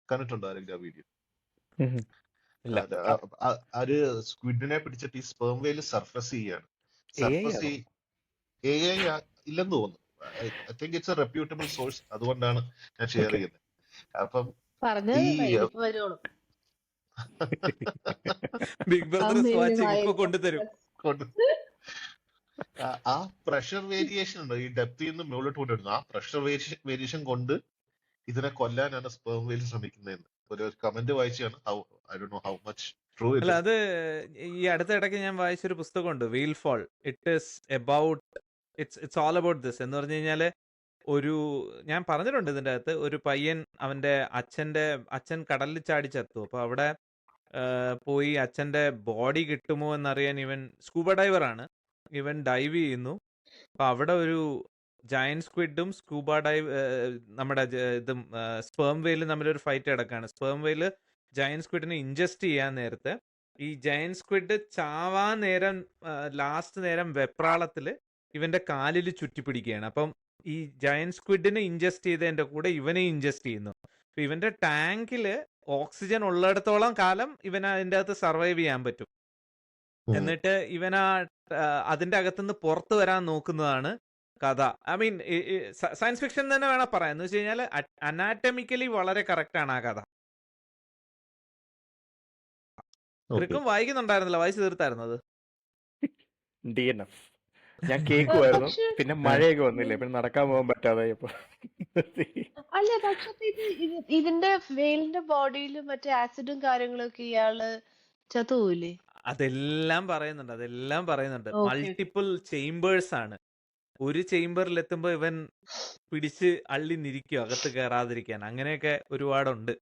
കണ്ടിട്ടുണ്ടോ ആരെങ്കിലും ആ വീഡിയോ? ഇല്ല. ഒരു സ്ക്വിഡിനെ പിടിച്ചിട്ട് ഈ സ്പേം വെയിൽ സർഫസ് ചെയ്യാണ്. സർഫസ് AI ഇല്ലെന്ന് തോന്നുന്നു. I think it's A reputable source, അതുകൊണ്ടാണ് ഞാൻ ഷെയർ ചെയ്യുന്നത്. അപ്പം പറഞ്ഞത് ഈ വരുള്ളൂ. ബിഗ് ബ്രദർ സ്വാച്ചിങ് ഇപ്പൊ കൊണ്ടുതരും. ആ പ്രഷർ വേരിയേഷൻ ഉണ്ട്, ഈ ഡെപ്തിൽ നിന്ന് മുകളിലോട്ട് കൊണ്ടുവരുന്നു. ആ പ്രഷർ വേരിയേഷൻ കൊണ്ട് ഇതിനെ കൊല്ലാനാണ് സ്പേം വെയിൽ ശ്രമിക്കുന്നതെന്ന് ഒരു കമന്റ് വായിച്ചാണ്. I don't know how much true അല്ല, ഇറ്റ്. അത് ഈ അടുത്ത ഇടയ്ക്ക് ഞാൻ വായിച്ചൊരു പുസ്തകമുണ്ട്, wheel fall. It's all about this എന്ന് പറഞ്ഞു കഴിഞ്ഞാല് ഞാൻ പറഞ്ഞിട്ടുണ്ട് ഇതിന്റെ അകത്ത്. ഒരു പയ്യൻ അവന്റെ അച്ഛൻ കടലിൽ ചാടി ചത്തു. അപ്പൊ അവിടെ പോയി അച്ഛന്റെ ബോഡി കിട്ടുമോ എന്നറിയാൻ ഇവൻ സ്കൂബ ഡൈവറാണ്. ഇവൻ ഡൈവ് ചെയ്യുന്നു. അപ്പൊ അവിടെ ഒരു ജയന്റ് സ്ക്വിഡും നമ്മുടെ ഇതും സ്പേം വെയിലും തമ്മിലൊരു ഫൈറ്റ് കിടക്കാണ്. സ്പേം വെയില് ജയന്റ് സ്ക്വിഡിനെ ഇൻജസ്റ്റ് ചെയ്യാൻ നേരത്തെ ഈ ജയന്റ് സ്ക്വിഡ് ചാവാൻ നേരം ലാസ്റ്റ് നേരം വെപ്രാളത്തില് ഇവന്റെ കാലിൽ ചുറ്റിപ്പിടിക്കുകയാണ്. അപ്പം ഈ ജയന്റ് സ്ക്വിഡിനെ ഇൻജസ്റ്റ് ചെയ്തതിന്റെ കൂടെ ഇവനെ ഇൻജസ്റ്റ് ചെയ്യുന്നു. അപ്പൊ ഇവന്റെ ടാങ്കില് ഓക്സിജൻ ഉള്ളിടത്തോളം കാലം ഇവന് അതിൻ്റെ അകത്ത് സർവൈവ് ചെയ്യാൻ പറ്റും. എന്നിട്ട് അതിന്റെ അകത്തുനിന്ന് പുറത്തു വരാൻ നോക്കുന്നതാണ് കഥ. ഐ മീൻ സയൻസ് ഫിക്ഷൻ തന്നെ വേണം പറയാം. എന്ന് വെച്ച് കഴിഞ്ഞാൽ അനാറ്റമിക്കലി വളരെ കറക്റ്റ് ആണ് ആ കഥ. ക്രിക്കും വായിക്കുന്നുണ്ടായിരുന്നല്ലോ, വായിച്ചു തീർത്തായിരുന്നത്? DNF ഞാൻ കേൾക്കുമായിരുന്നു. പക്ഷെ പിന്നെ മഴയൊക്കെ വന്നില്ലേ, പിന്നെ നടക്കാൻ പോകാൻ പറ്റാതെ അല്ല, പക്ഷെ ഇതിന്റെ വെയിലിന്റെ ബോഡിയിൽ മറ്റേ ആസിഡും കാര്യങ്ങളൊക്കെ ഇയാള് ചത്തുപോയില്ലേ? അതെല്ലാം പറയുന്നുണ്ട്. ഓക്കെ. മൾട്ടിപ്പിൾ ചേംബേഴ്സ് ആണ്. ഒരു ചേംബറിൽ എത്തുമ്പോ ഇവൻ പിടിച്ച് അള്ളി നിരിക്കും അകത്ത് കയറാതിരിക്കാൻ. അങ്ങനെയൊക്കെ ഒരുപാടുണ്ട്.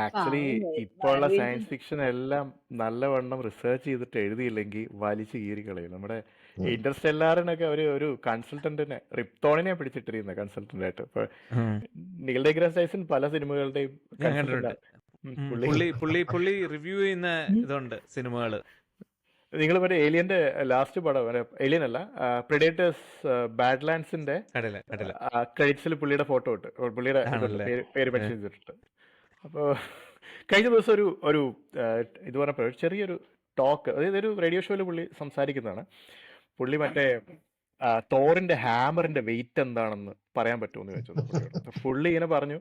ആക്ച്വലി ഇപ്പോൾ ഉള്ള സയൻസ് ഫിക്ഷൻ എല്ലാം നല്ലവണ്ണം റിസർച്ച് ചെയ്തിട്ട് എഴുതിയില്ലെങ്കിൽ വലിച്ചു കീറിക്കളയും. നമ്മുടെ ഇന്റർസ്റ്റെല്ലാറിനൊക്കെ ഒരു കൺസൾട്ടന്റിനെ, റിപ്തോണിനെ പിടിച്ചിട്ടിരുന്ന കൺസൾട്ടന്റ് ആയിട്ട്. ഇപ്പൊ നീൽ ഡെഗ്രാസ് ടൈസൺ പല സിനിമകളുടെയും ഞാൻ കണ്ടിട്ടുണ്ട്. പുള്ളി റിവ്യൂ ചെയ്യുന്ന ഇതുണ്ട് സിനിമകള്. നിങ്ങൾ മറ്റേ ഏലിയന്റെ ലാസ്റ്റ് പടം, ഏലിയൻ അല്ല, പ്രെഡേറ്റേഴ്സ് ബാഡ്ലാൻഡ്സിന്റെ ക്രെഡിറ്റ്സിൽ പുള്ളിയുടെ ഫോട്ടോ ഇട്ട്, പുള്ളിയുടെ പേര് മെൻഷൻ ചെയ്തിട്ടുണ്ട്. അപ്പോൾ കഴിഞ്ഞ ദിവസം ഒരു ഇത് പറഞ്ഞപ്പോൾ ചെറിയൊരു ടോക്ക്, അതായത് ഒരു റേഡിയോ ഷോയിൽ പുള്ളി സംസാരിക്കുന്നതാണ്. പുള്ളി മറ്റേ തോറിന്റെ ഹാമറിന്റെ വെയിറ്റ് എന്താണെന്ന് പറയാൻ പറ്റുമെന്ന് ചോദിച്ചത്. പുള്ളി ഇങ്ങനെ പറഞ്ഞു,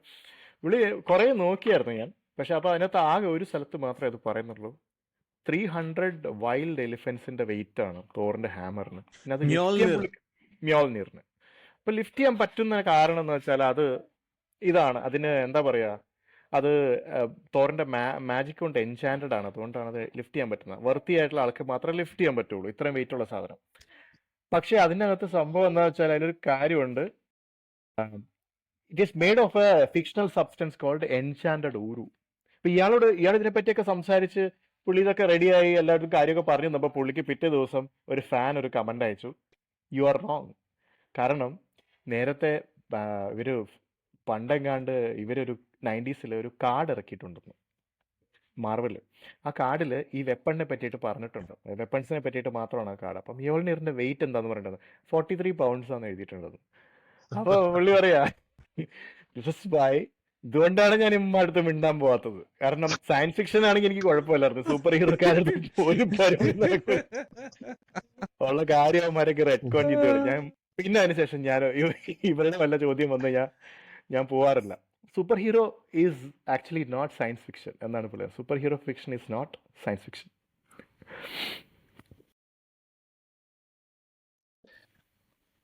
പുള്ളി കുറെ നോക്കിയായിരുന്നു ഞാൻ, പക്ഷെ അപ്പൊ അതിനകത്ത് ആകെ ഒരു സ്ഥലത്ത് മാത്രമേ അത് പറയുന്നുള്ളൂ. 300 വൈൽഡ് എലിഫന്റ്സിന്റെ വെയിറ്റ് ആണ് തോറിന്റെ ഹാമറിന്. പിന്നെ അത് മ്യോൾനീറിന്. അപ്പൊ ലിഫ്റ്റ് ചെയ്യാൻ പറ്റുന്ന കാരണം എന്ന് വെച്ചാൽ അത് ഇതാണ് അതിന് എന്താ പറയാ, അത് തോറിന്റെ മാജിക് കൊണ്ട് എൻചാൻഡഡ് ആണ്, അതുകൊണ്ടാണ് അത് ലിഫ്റ്റ് ചെയ്യാൻ പറ്റുന്നത്. വർത്തിയായിട്ടുള്ള ആൾക്ക് മാത്രമേ ലിഫ്റ്റ് ചെയ്യാൻ പറ്റുള്ളൂ ഇത്രയും വെയിറ്റ് ഉള്ള സാധനം. പക്ഷെ അതിനകത്ത് സംഭവം എന്താ വെച്ചാൽ അതിലൊരു കാര്യമുണ്ട്. It is made of a fictional substance called enchanted ഊരു. അപ്പൊ ഇയാൾ ഇതിനെപ്പറ്റിയൊക്കെ സംസാരിച്ച് പുള്ളി ഇതൊക്കെ റെഡിയായി എല്ലാവർക്കും കാര്യമൊക്കെ പറഞ്ഞു തന്നപ്പോൾ പുള്ളിക്ക് പിറ്റേ ദിവസം ഒരു ഫാൻ ഒരു കമന്റ് അയച്ചു, യു ആർ റോങ്. കാരണം നേരത്തെ ഇവര് പണ്ടെങ്ങാണ്ട് ഇവരൊരു 90s ഒരു കാർഡ് ഇറക്കിയിട്ടുണ്ടെന്ന് മാർവല്. ആ കാർഡിൽ ഈ വെപ്പണിനെ പറ്റിയിട്ട് പറഞ്ഞിട്ടുണ്ട്, വെപ്പൺസിനെ പറ്റിയിട്ട് മാത്രമാണ് ആ കാർഡ്. അപ്പം യോൾനിയറിന്റെ വെയിറ്റ് എന്താന്ന് പറയേണ്ടത് 43 pounds ആണ് എഴുതിയിട്ടുള്ളത്. അപ്പൊ പുള്ളി പറയാ ദിസ് ഇസ് വൈ, ഇതുകൊണ്ടാണ് ഞാൻ അടുത്ത് മിണ്ടാൻ പോവാത്തത്. കാരണം സയൻസ് ഫിക്ഷൻ ആണെങ്കിൽ എനിക്ക് കുഴപ്പമില്ലായിരുന്നു, സൂപ്പർ ഹീറോക്കാരുടെ ഒരു പരിപാടി നടക്കും ഉള്ള കാര്യവന്മാരൊക്കെ റെഡ്കോൺ ചെയ്തോളൂ. ഞാൻ പിന്നെ അതിനുശേഷം ഞാൻ ഇവരുടെ വല്ല ചോദ്യം വന്നു ഞാൻ പോവാറില്ല. Super hero is actually not science fiction എന്നാണ് പറയുന്നത്. Super hero fiction is not science fiction.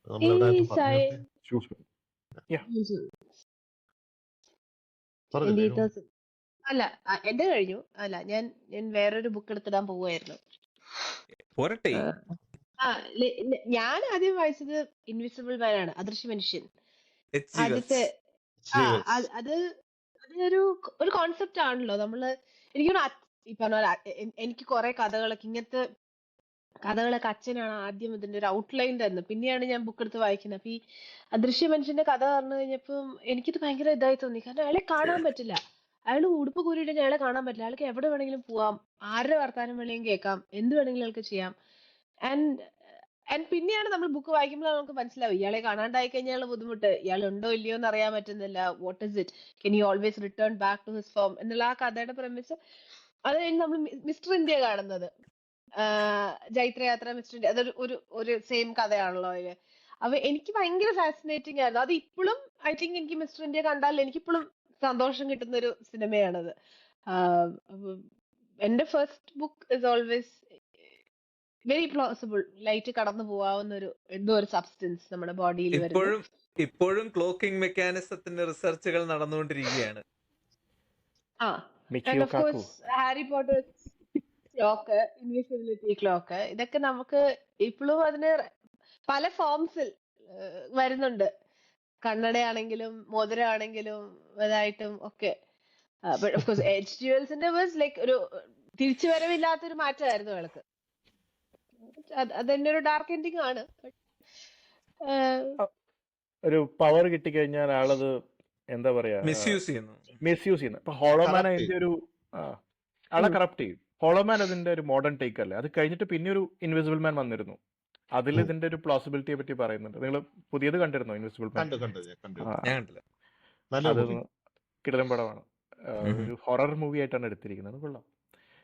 നമ്മളെവിടെ ഈ പറഞ്ഞു സയ നിർത്തി? എന്റെ പറഞ്ഞു അല്ല എന്റെ കഴിഞ്ഞു. അല്ല ഞാൻ വേറൊരു ബുക്ക് എടുത്തിടാൻ പോവുമായിരുന്നു. പോരട്ടെ. ആ ഞാൻ ആദ്യം വായിച്ചത് ഇൻവിസിബിൾ മാൻ ആണ്, അദൃശ്യ മനുഷ്യൻ. ആദ്യത്തെ അത് ഒരു കോൺസെപ്റ്റ് ആണല്ലോ. നമ്മള് എനിക്ക് ഈ പറഞ്ഞ പോലെ എനിക്ക് കുറെ കഥകളൊക്കെ ഇങ്ങനത്തെ കഥകളൊക്കെ അച്ഛനാണ് ആദ്യം ഇതിന്റെ ഒരു ഔട്ട്ലൈൻ തന്നത്, പിന്നെയാണ് ഞാൻ ബുക്ക് എടുത്ത് വായിക്കുന്നത്. അപ്പൊ ഈ അദൃശ്യ മനുഷ്യന്റെ കഥ പറഞ്ഞു കഴിഞ്ഞപ്പം എനിക്കിത് ഭയങ്കര ഇതായി തോന്നി. കാരണം അയാളെ കാണാൻ പറ്റില്ല, അയാൾ ഉടുപ്പ് കൂരിയിട്ട് അയാളെ കാണാൻ പറ്റില്ല. അയാൾക്ക് എവിടെ വേണമെങ്കിലും പോവാം, ആരുടെ വർത്താനം വേണമെങ്കിലും കേൾക്കാം, എന്ത് വേണമെങ്കിലും അയാൾക്ക് ചെയ്യാം. ആൻഡ് പിന്നെയാണ് നമ്മൾ ബുക്ക് വായിക്കുമ്പോൾ നമുക്ക് മനസ്സിലാവും ഇയാളെ കാണാണ്ടായി കഴിഞ്ഞാൽ ബുദ്ധിമുട്ട്, ഇയാൾ ഉണ്ടോ ഇല്ലയോ എന്ന് അറിയാൻ പറ്റുന്നില്ല, what is it, can you always return back to his form എന്നുള്ള ആ കഥയുടെ പ്രമിസ്. അത് കഴിഞ്ഞ് നമ്മൾ മിസ്റ്റർ ഇന്ത്യ കാണുന്നത്, ജൈത്രയാത്ര, മിസ്റ്റർ ഇന്ത്യ, അതൊരു ഒരു സെയിം കഥയാണല്ലോ അതില്. അപ്പൊ എനിക്ക് ഭയങ്കര ഫാസിനേറ്റിംഗ് ആയിരുന്നു അത്. ഇപ്പോഴും ഐ തിങ്ക് എനിക്ക് മിസ്റ്റർ ഇന്ത്യ കണ്ടാൽ എനിക്കിപ്പോഴും സന്തോഷം കിട്ടുന്ന ഒരു സിനിമയാണത്. എന്റെ first book is always very plausible, light കടന്നു പോവാവുന്ന എന്തോ ഒരു സബ്സ്റ്റൻസ് നമ്മുടെ ബോഡിയിൽ വരുന്നു. ഇപ്പോഴും ക്ലോക്കിംഗ് മെക്കാനിസത്തിന്റെ റിസർച്ചുകൾ നടന്നുകൊണ്ടിരിക്കുകയാണ്. And of course Harry Potter clock, invisibility clock, ഇതൊക്കെ നമുക്ക് ഇപ്പോഴും അതിന് പല ഫോംസിൽ വരുന്നുണ്ട്. കണ്ണടയാണെങ്കിലും മോതിരമാണെങ്കിലും അതായിട്ടും ഒക്കെ. ഓഫ് കോഴ്സ് എച്ച് ജുവൽസിന്റെ വാസ് ലൈക്ക് ഒരു തിരിച്ചുവരവില്ലാത്തൊരു മാറ്റമായിരുന്നു അയാൾക്ക്. അതെന്നെ ഒരു ഡാർക്ക് എൻഡിങ് ആണ്. ഒരു പവർ കിട്ടിക്കഴിഞ്ഞാൽ ആളത് എന്താ പറയാ മിസ്യൂസ് ചെയ്യുന്നു. ഇപ്പൊ ഹോളോമാൻ അതിന്റെ ഒരു ആളെ കറപ്റ്റ് ചെയ്യും. ഹോളോമാൻ അതിന്റെ ഒരു മോഡേൺ ടേക്ക് അല്ലേ. അത് കഴിഞ്ഞിട്ട് പിന്നെ ഒരു ഇൻവിസിബിൾ മാൻ വന്നിരുന്നു, അതിൽ ഇതിന്റെ ഒരു പ്ലോസിബിലിറ്റിയെ പറ്റി പറയുന്നുണ്ട്. നിങ്ങൾ പുതിയത് കണ്ടിരുന്നോ ഇൻവിസിബിൾ മാൻ? അത് കിടലൻ പടമാണ്, ഒരു ഹൊറർ മൂവി ആയിട്ടാണ് എടുത്തിരിക്കുന്നത്, കൊള്ളാം.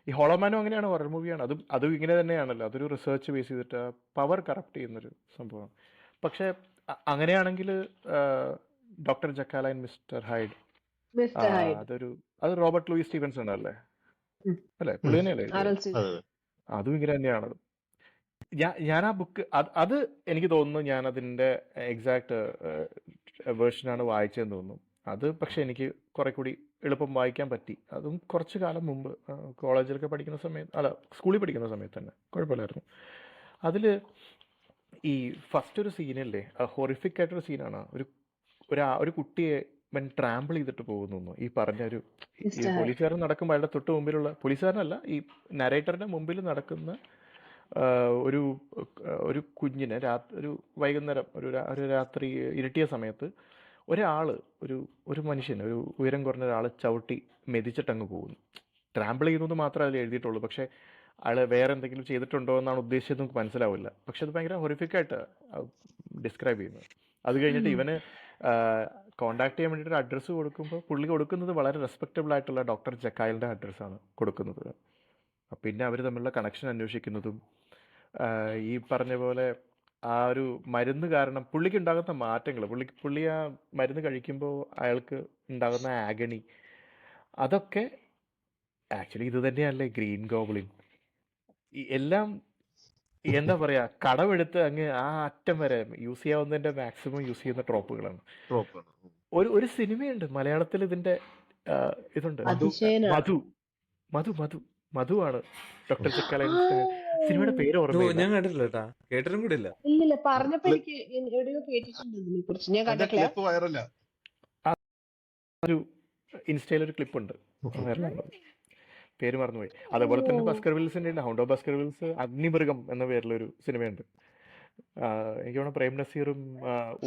ഈ ഹോളോമാനും അങ്ങനെയാണ്, ഹൊറർ മൂവിയാണ്. അതും ഇങ്ങനെ തന്നെയാണല്ലോ, അതൊരു റിസർച്ച് ബേസ് ചെയ്തിട്ട് പവർ കറപ്റ്റ് ചെയ്യുന്നൊരു സംഭവമാണ്. പക്ഷെ അങ്ങനെയാണെങ്കിൽ ഡോക്ടർ ജക്കാല ആൻഡ് മിസ്റ്റർ ഹൈഡ്, അത് റോബർട്ട് ലൂയിസ് സ്റ്റീവൻസൺ അല്ലേ, പുള്ളി തന്നെയല്ലേ? അതും ഇങ്ങനെ തന്നെയാണ്. ഞാൻ ആ ബുക്ക് അത് എനിക്ക് തോന്നുന്നു ഞാൻ അതിന്റെ എക്സാക്ട് വേർഷനാണ് വായിച്ചതെന്ന് തോന്നുന്നു. അത് പക്ഷെ എനിക്ക് കുറെ കൂടി എളുപ്പം വായിക്കാൻ പറ്റി. അതും കുറച്ച് കാലം മുമ്പ്, കോളേജിലൊക്കെ പഠിക്കുന്ന സമയത്ത്, അല്ല സ്കൂളിൽ പഠിക്കുന്ന സമയത്ത് തന്നെ, കുഴപ്പമില്ലായിരുന്നു. അതിൽ ഈ ഫസ്റ്റ് ഒരു സീനല്ലേ, ഹൊറിഫിക് ആയിട്ടൊരു സീനാണ്. ഒരു കുട്ടിയെ ട്രാമ്പിൾ ചെയ്തിട്ട് പോകുന്നു. ഈ പറഞ്ഞ ഒരു പോലീസുകാരൻ നടക്കുമ്പോൾ അയാളുടെ തൊട്ട് മുമ്പിലുള്ള, പോലീസുകാരനല്ല, ഈ നരേറ്ററിന്റെ മുമ്പിൽ നടക്കുന്ന ഒരു കുഞ്ഞിനെ ഒരു വൈകുന്നേരം ഒരു രാത്രി ഇരുട്ടിയ സമയത്ത് ഒരു മനുഷ്യൻ, ഒരു ഉയരം കുറഞ്ഞ ഒരാൾ ചവിട്ടി മെതിച്ചിട്ടങ്ങ് പോകുന്നു. ട്രാമ്പിൾ ചെയ്യുന്നത് മാത്രമല്ല എഴുതിയിട്ടുള്ളൂ, പക്ഷെ അയാൾ വേറെ എന്തെങ്കിലും ചെയ്തിട്ടുണ്ടോ എന്നാണ് ഉദ്ദേശിച്ചത് നമുക്ക് മനസ്സിലാവില്ല. പക്ഷെ അത് ഭയങ്കര ഹൊറിഫിക്കായിട്ട് ഡിസ്ക്രൈബ് ചെയ്യുന്നത്. അത് കഴിഞ്ഞിട്ട് ഇവന് കോണ്ടാക്ട് ചെയ്യാൻ വേണ്ടിയിട്ട് ഒരു അഡ്രസ്സ് കൊടുക്കുമ്പോൾ പുള്ളി കൊടുക്കുന്നത് വളരെ റെസ്പെക്റ്റബിൾ ആയിട്ടുള്ള ഡോക്ടർ ജക്കായലിൻ്റെ അഡ്രസ്സാണ് കൊടുക്കുന്നത്. പിന്നെ അവർ തമ്മിലുള്ള കണക്ഷൻ അന്വേഷിക്കുന്നതും ഈ പറഞ്ഞ പോലെ ആ ഒരു മരുന്ന് കാരണം പുള്ളിക്ക് ഉണ്ടാകുന്ന മാറ്റങ്ങൾ, പുള്ളി ആ മരുന്ന് കഴിക്കുമ്പോൾ അയാൾക്ക് ഉണ്ടാകുന്ന ആഗണി, അതൊക്കെ ആക്ച്വലി ഇത് തന്നെയല്ലേ ഗ്രീൻ ഗോബ്ലിൻ. എല്ലാം എന്താ പറയാ, കടമെടുത്ത് അങ്ങ് ആ അറ്റം വരെ യൂസ് ചെയ്യാവുന്നതിന്റെ മാക്സിമം യൂസ് ചെയ്യുന്ന ട്രോപ്പുകളാണ്. ഒരു സിനിമയുണ്ട് മലയാളത്തിൽ ഇതിന്റെ ഇതുണ്ട്. മധു അതിശയനാണ്. മധു മധു മധു മധുവാണ് ഡോക്ടർ ചെക്കാലയുടെ സിനിമയുടെ പേര് ഓ ഓർമ്മയില്ല. ഞാൻ കണ്ടിട്ടില്ല കേട്ടാ, കേട്ടിട്ടും കൂടി ഇല്ല. ഇല്ലില്ല, പറഞ്ഞപ്പോ എനിക്ക് എവിടെയോ കേട്ടിട്ടുണ്ട് ഇതിനെ കുറിച്ച്. ഞാൻ അതിന്റെ കണ്ടിട്ടില്ല. ക്ലിപ്പ് വൈറല. ഒരു ഇൻസ്റ്റയിൽ ഒരു ക്ലിപ്പ് ഉണ്ട്, പേര് മറന്നുപോയി. അതേപോലെ തന്നെ ബസ്കർ വിൽസിന്റെ ഹൗണ്ട് ഓഫ് ബസ്കർ വിൽസ് അഗ്നിമൃഗം എന്ന പേരിലൊരു സിനിമയുണ്ട്. എനിക്ക് തോന്നുന്നു പ്രേം നസീറും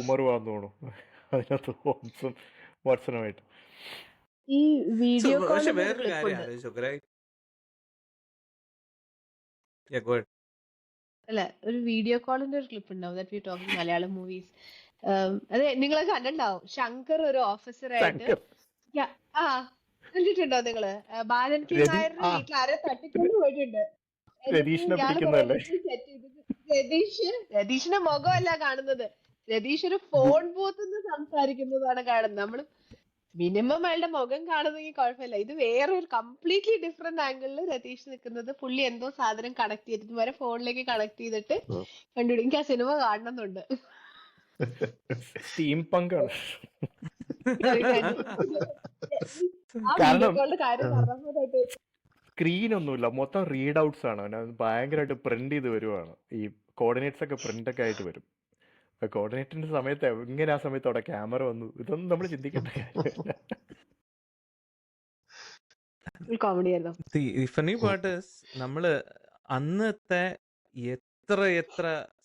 ഉമറും ആണെന്ന് തോന്നുന്നു അതിനകത്ത് വാട്സണുമായിട്ട്. ഈ വീഡിയോ പക്ഷെ കോളിന്റെ ഒരു വേറൊരു ക്ലിപ്പ് കാര്യം ഉണ്ട്. ആലോചിച്ചു. അല്ല, ഒരു വീഡിയോ കോളിന്റെ ഒരു ക്ലിപ്പ് ഉണ്ടാവും that we talking Malayalam movies. അതെ, നിങ്ങളെ കണ്ടിട്ടുണ്ടാവും. ശങ്കർ ഒരു ഓഫീസറായിട്ട് ശങ്കർ കണ്ടിട്ടുണ്ടോ നിങ്ങള്? ബാലൻ കെ നായരുടെ വീട്ടിൽ ആരെ തട്ടിക്കൊണ്ട് പോയിട്ടുണ്ട്. രതീഷിനെ ഇയാള് പിടിക്കുന്നതല്ലേ? set ചെയ്തിട്ട് രതീഷിന്റെ മുഖമല്ല കാണുന്നത്, രതീഷ് ഒരു ഫോൺ ബൂത്ത് നിന്ന് സംസാരിക്കുന്നതാണ് കാണുന്നത്. നമ്മള് മിനിമം അയാളുടെ മുഖം കാണുന്നെങ്കിൽ കുഴപ്പമില്ല. ഇത് വേറെ ഒരു കംപ്ലീറ്റ്ലി ഡിഫറെന്റ് ആംഗിളിൽ രതീഷ് നിൽക്കുന്നത്. പുള്ളി എന്തോ സാധനം കണക്ട് ചെയ്തിട്ട് വരെ ഫോണിലേക്ക് കണക്ട് ചെയ്തിട്ട് കണ്ടുപിടിക്കും. എനിക്ക് ആ സിനിമ കാണണമെന്നുണ്ട്. സ്റ്റീം പങ്ക് ആണ്. ആ കാരണം വീഡിയോ കോളിന്റെ കാര്യം പറഞ്ഞപ്പോഴായിട്ട് സ്ക്രീൻ ഒന്നുമില്ല, മൊത്തം റീഡ് ഔട്ട്സ് ആണ്. അതിനകത്ത് ഭയങ്കരമായിട്ട് പ്രിന്റ് ചെയ്ത് വരുവാണ്. ഈ കോർഡിനേറ്റ്സ് ഒക്കെ പ്രിന്റ് ഒക്കെ ആയിട്ട് വരും. കോർഡിനേറ്റിന്റെ സമയത്ത് എങ്ങനെ ആ സമയത്ത് അവിടെ ക്യാമറ വന്നു, ഇതൊന്നും നമ്മൾ ചിന്തിക്കേണ്ട കാര്യമില്ല. കോമഡി ആയിരുന്നു. ഫണി പാർട്ട് നമ്മള് അന്നത്തെ എത്ര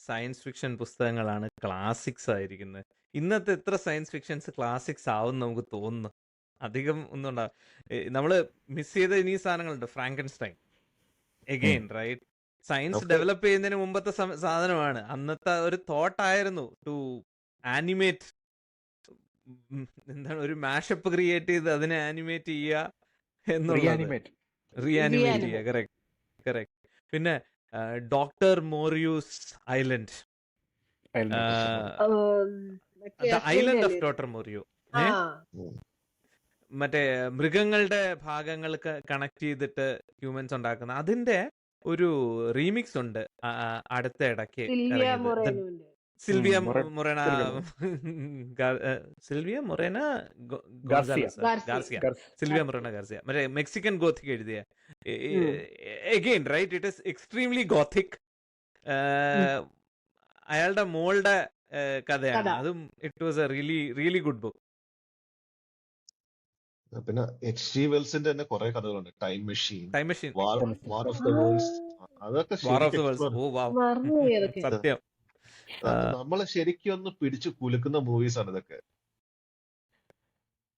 സയൻസ് ഫിക്ഷൻ പുസ്തകങ്ങളാണ് ക്ലാസിക്സ് ആയിരിക്കുന്നത്. ഇന്നത്തെ എത്ര സയൻസ് ഫിക്ഷൻസ് ക്ലാസിക്സ് ആവും നമുക്ക് തോന്നുന്നു. അധികം ഒന്നും ഉണ്ടാവും. നമ്മള് മിസ് ചെയ്ത ഇനി സാധനങ്ങളുണ്ട്. Frankenstein again right. Science Okay. Develop ചെയ്യുന്നതിന് മുമ്പത്തെ സാധനമാണ്. അന്നത്തെ ഒരു തോട്ട് ആയിരുന്നു ടു ആനിമേറ്റ്, എന്താണ്, ഒരു മാഷപ്പ് ക്രിയേറ്റ് ചെയ്ത് അതിനെ ആനിമേറ്റ് ചെയ്യുക എന്നുള്ളത്. റീആനിമേറ്റ് റീആനിമേറ്റ് ചെയ്യുക. കറക്റ്റ്. പിന്നെ doctor Moreau's island, island of doctor Moreau, മറ്റേ മൃഗങ്ങളുടെ ഭാഗങ്ങൾ കണക്ട് ചെയ്തിട്ട് ഹ്യൂമൻസ് ഉണ്ടാക്കുന്ന അതിന്റെ ഒരു റീമിക്സ് ഉണ്ട് അടുത്ത ഇടയ്ക്ക് ഇറങ്ങിയത്. സിൽവിയ മൊറേന ഗാർസിയ, മറ്റേ മെക്സിക്കൻ ഗോത്തിക് എഴുതിയ. Again right, it is extremely gothic. അയാളുടെ മോളുടെ കഥയാണ് അതും. It was a really good book. പിന്നെ എച്ച്.ജി. വെൽസിന്റെ തന്നെ കുറെ കഥകളുണ്ട്. Time machine, war of the worlds, അതൊക്കെ സത്യം. നമ്മളെ ശരിക്കും ഒന്ന് പിടിച്ചു കുലുക്കുന്ന മൂവീസ് ആണ് ഇതൊക്കെ.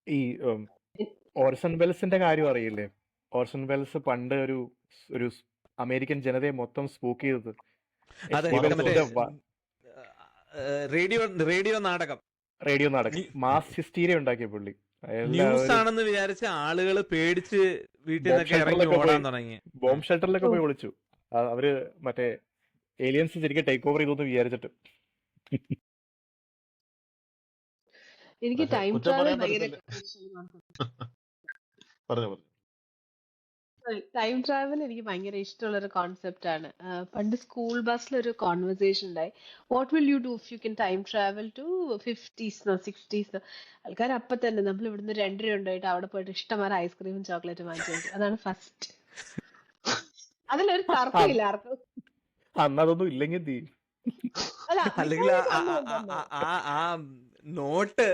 ഈ ഓർസൺ വെൽസിന്റെ കാര്യം അറിയില്ലേ? ഓർസൺ വെൽസ് പണ്ട് ഒരു അമേരിക്കൻ ജനതയെ മൊത്തം സ്പൂക്ക് ചെയ്തത്. റേഡിയോ നാടകം മാസ് ഹിസ്റ്റീരിയ ഉണ്ടാക്കിയ പുള്ളി. ന്യൂസ് ആണെന്ന് വിചാരിച്ച ആളുകൾ പേടിച്ച് വീട്ടിൽ നിന്നൊക്കെ ഇറങ്ങി ഓടാൻ തുടങ്ങി. ബോംബ് ഷെൽട്ടറിലൊക്കെ പോയി ഒളിച്ചു. അവര് മറ്റേ ഏലിയൻസ് ശരിക്കും ടേക്ക് ഓവർ ചെയ്തു വിചാരിച്ചിട്ട്. എനിക്ക് ടൈം കുറ്റം ട്രാവൽ പറയാൻ ഭയങ്കര പറഞ്ഞു. ടൈം ട്രാവൽ എനിക്ക് ഭയങ്കര ഇഷ്ടമുള്ള ഒരു കോൺസെപ്റ്റ് ആണ്. പണ്ട് സ്കൂൾ ബസ്സിൽ ഒരു കോൺവെർസേഷൻ ഉണ്ടായി. What will you do if you can time travel to 50s 60s? ആൾക്കാർ അപ്പൊ തന്നെ നമ്മൾ ഇവിടുന്ന് 2 രൂപ ഉണ്ടായിട്ട് അവിടെ പോയിട്ട് ഇഷ്ടംമാരെ ഐസ്ക്രീമും ചോക്ലേറ്റും വാങ്ങിച്ചു. അതാണ് ഫസ്റ്റ്. അതിലൊരു തർക്കമില്ല ആർക്കും. അന്നതൊന്നും ഇല്ലെങ്കിൽ തീ അല്ല, അല്ലെങ്കിൽ ആ നോട്ട്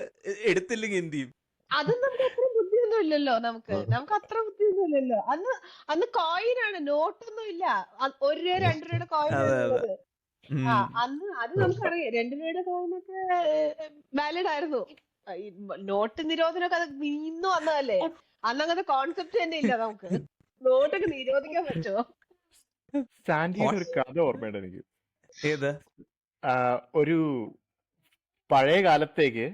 എടുത്തില്ലെങ്കിൽ എന്ത് ചെയ്യും? അതും നമുക്ക് അത്ര ബുദ്ധിയൊന്നും ഇല്ലല്ലോ. നമുക്ക് അത്ര ബുദ്ധിയൊന്നും ഇല്ലല്ലോ. അന്ന് കോയിൻ ആണ്, നോട്ടൊന്നും ഇല്ല. 1 രൂപ 2 രൂപയുടെ കോയിൻ ഉള്ളത്. അന്ന് അത് നമുക്കറിയാം. 2 രൂപയുടെ കോയിനൊക്കെ വാലിഡ് ആയിരുന്നു. നോട്ട് നിരോധനമൊക്കെ അത് ഇന്ന് വന്നതല്ലേ. അന്ന് അങ്ങനത്തെ കോൺസെപ്റ്റ് തന്നെ ഇല്ല. നമുക്ക് നോട്ടൊക്കെ നിരോധിക്കാൻ പറ്റുമോ? സാൻഡിയുടെ ഒരു കഥ ഓർമ്മയുണ്ട് എനിക്ക്. ഏത്? ഒരു പഴയ കാലത്തേക്ക്